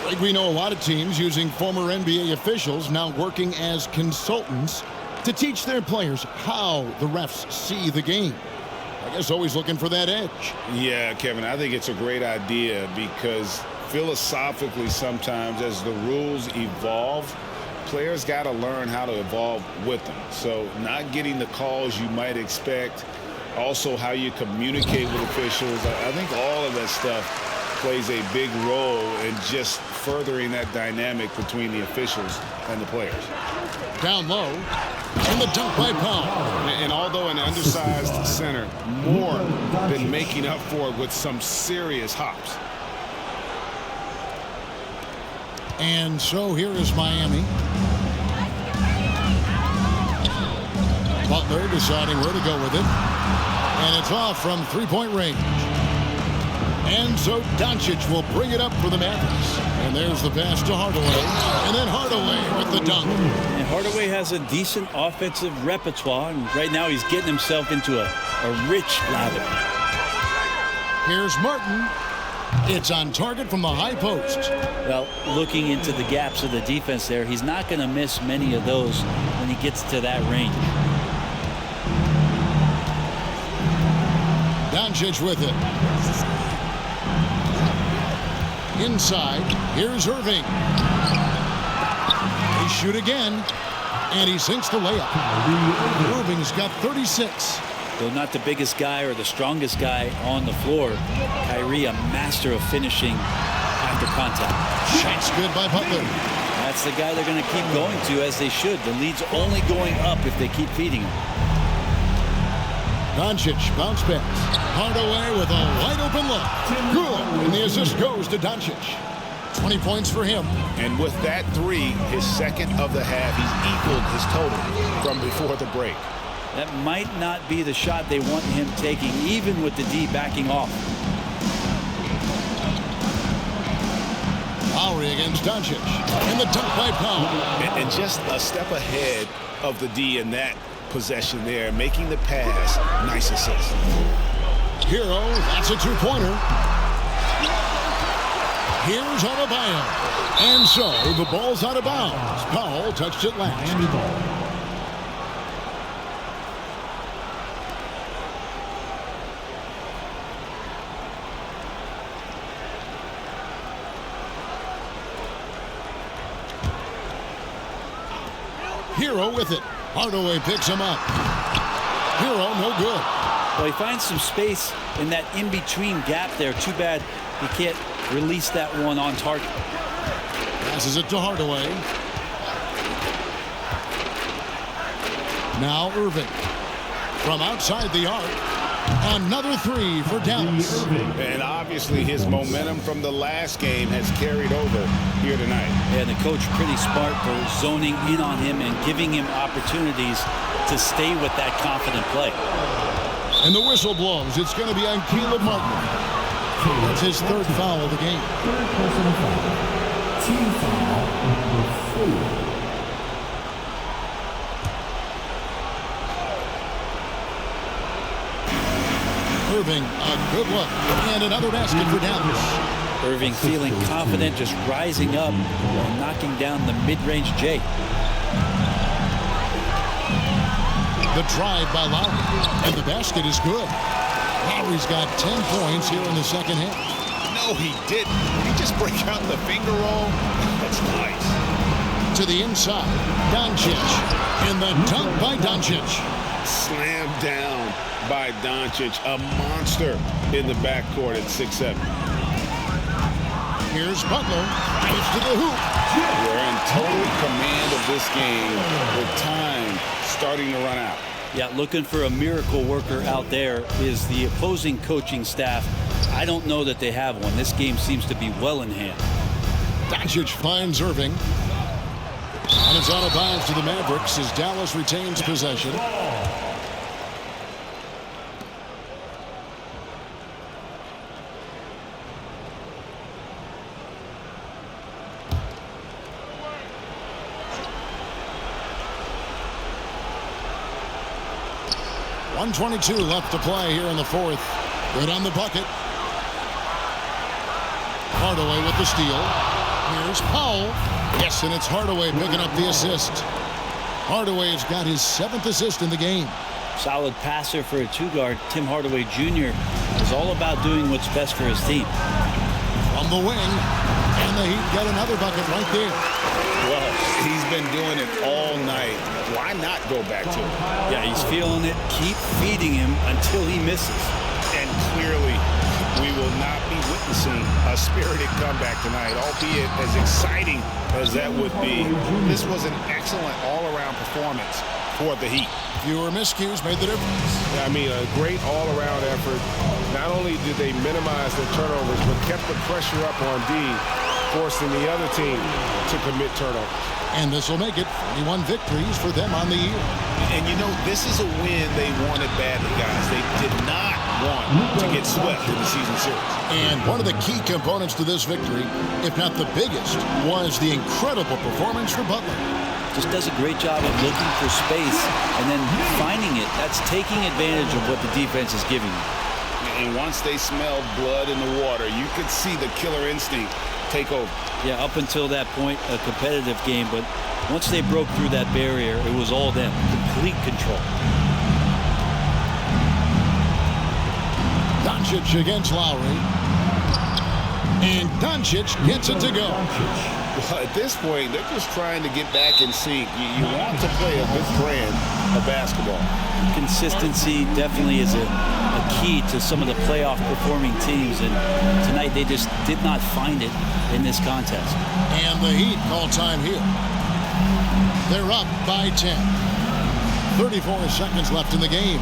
Like we know a lot of teams using former NBA officials now working as consultants to teach their players how the refs see the game. I guess always looking for that edge. Yeah, Kevin, I think it's a great idea because philosophically sometimes as the rules evolve, players got to learn how to evolve with them. So not getting the calls you might expect, also how you communicate with officials. I think all of that stuff plays a big role in just furthering that dynamic between the officials and the players. Down low, and the dunk by Powell. And although an undersized center, more than making up for it with some serious hops. And so here is Miami. Butler deciding where to go with it. And it's off from three-point range. And so Doncic will bring it up for the Mavericks. And there's the pass to Hardaway. And then Hardaway with the dunk. And Hardaway has a decent offensive repertoire. And right now he's getting himself into a rich lather. Here's Martin. It's on target from the high post. Well, looking into the gaps of the defense there, he's not going to miss many of those when he gets to that range. Doncic with it. Inside, here's Irving. They shoot again, and he sinks the layup. Irving's got 36. Though not the biggest guy or the strongest guy on the floor, Kyrie a master of finishing after contact. Shot's good by Butler. That's the guy they're going to keep going to, as they should. The lead's only going up if they keep feeding him. Doncic bounce pass. Hardaway with a wide open look. Good. And the assist goes to Doncic. 20 points for him. And with that three, his second of the half, he's equaled his total from before the break. That might not be the shot they want him taking, even with the D backing off. Lowry against Doncic. And the dunk by Powell. And just a step ahead of the D in that possession there, making the pass. Nice assist. Hero, that's a two-pointer. Here's Adebayo. And so the ball's out of bounds. Powell touched it last. Hero with it. Hardaway picks him up. Hero, no good. Well, he finds some space in that in-between gap there. Too bad he can't release that one on target. Passes it to Hardaway. Now Irving. From outside the arc. Another three for Dallas. And obviously his momentum from the last game has carried over here tonight. Yeah, the coach pretty smart for zoning in on him and giving him opportunities to stay with that confident play. And the whistle blows. It's going to be on Caleb Martin. That's his third foul of the game. Third personal foul. Team foul number 4. Irving, a good look, and another basket for Dallas. Irving feeling confident, just rising up and knocking down the mid-range J. The drive by Lowry, and the basket is good. Lowry's got 10 points here in the second half. No, he didn't. He just break out the finger roll. That's nice. To the inside, Doncic, and the dunk by Doncic. Slammed down by Doncic, a monster in the backcourt at 6'7". Here's Butler, gets to the hoop. We're in total command of this game with time starting to run out. Yeah, looking for a miracle worker out there is the opposing coaching staff. I don't know that they have one. This game seems to be well in hand. Doncic finds Irving. And it's out of bounds to the Mavericks as Dallas retains possession. .122 left to play here in the fourth. Good on the bucket. Hardaway with the steal. Here's Powell. Yes, and it's Hardaway picking up the assist. Hardaway's got his 7th assist in the game. Solid passer for a two-guard. Tim Hardaway Jr. is all about doing what's best for his team. from the wing. And the Heat get another bucket right there. Well, he's been doing it all night. Why not go back to it? Yeah, he's feeling it. Keep feeding him until he misses. And clearly, we will not be witnessing a spirited comeback tonight, albeit as exciting as that would be. This was an excellent all-around performance for the Heat. Fewer miscues made the difference. I mean, a great all-around effort. Not only did they minimize their turnovers, but kept the pressure up on D, forcing the other team to commit turnovers. And this will make it 41 victories for them on the year. And you know, this is a win they wanted badly, guys. They did not want to get swept in the season series. And one of the key components to this victory, if not the biggest, was the incredible performance for Butler. Just does a great job of looking for space and then finding it. That's taking advantage of what the defense is giving you. And once they smelled blood in the water, you could see the killer instinct take over. Yeah, up until that point, a competitive game, but once they broke through that barrier, it was all them. Complete control. Doncic against Lowry. And Doncic gets it to go. At this point, they're just trying to get back in sync. You want to play a good brand of basketball. Consistency definitely is a key to some of the playoff performing teams, and tonight they just did not find it in this contest. And the Heat call time here. They're up by 10. 34 seconds left in the game.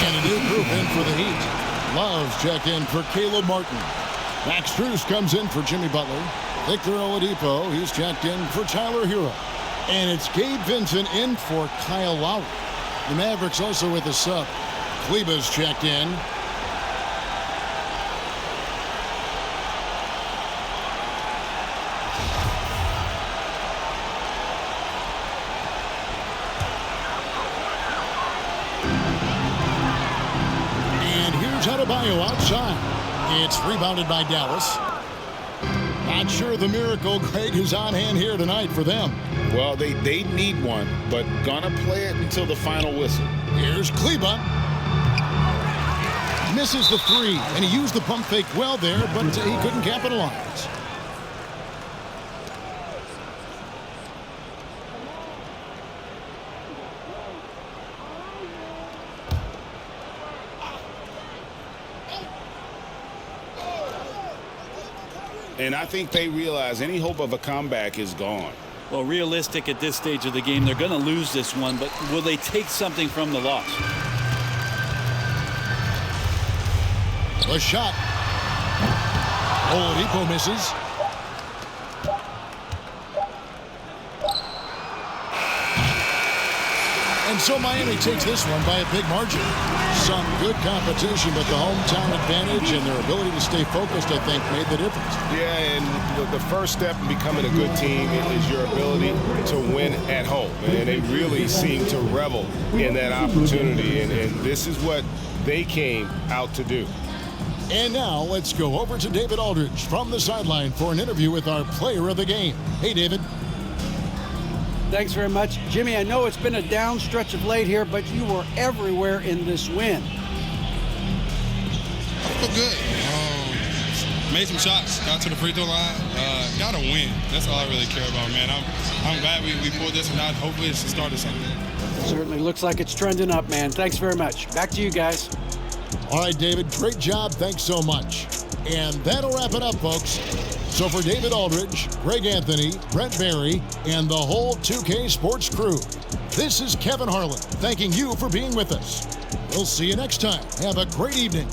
And a new group in for the Heat. Love's checked in for Caleb Martin. Max Strus comes in for Jimmy Butler. Victor Oladipo, he's checked in for Tyler Hero. And it's Gabe Vincent in for Kyle Lowry. The Mavericks also with a sub. Kleba's checked in. Adebayo outside. It's rebounded by Dallas. Not sure the miracle, Greg, is on hand here tonight for them. Well, they need one, but gonna play it until the final whistle. Here's Kleba. Misses the three, and he used the pump fake well there, but he couldn't capitalize. And I think they realize any hope of a comeback is gone. Well, realistic at this stage of the game, they're going to lose this one, but will they take something from the loss? The shot. Oladipo misses. And so Miami takes this one by a big margin. Some good competition, but the hometown advantage and their ability to stay focused, I think, made the difference. Yeah, and the first step in becoming a good team is your ability to win at home. And they really seem to revel in that opportunity. And this is what they came out to do. And now let's go over to David Aldridge from the sideline for an interview with our player of the game. Hey, David. Thanks very much. Jimmy, I know it's been a down stretch of late here, but you were everywhere in this win. I feel good. Made some shots, got to the free throw line, got to win. That's all I really care about, man. I'm glad we pulled this one out. Hopefully it's the start of something. Certainly looks like it's trending up, man. Thanks very much. Back to you guys. All right, David, great job. Thanks so much. And that'll wrap it up, folks. So for David Aldridge, Greg Anthony, Brent Barry, and the whole 2K Sports crew, this is Kevin Harlan thanking you for being with us. We'll see you next time. Have a great evening.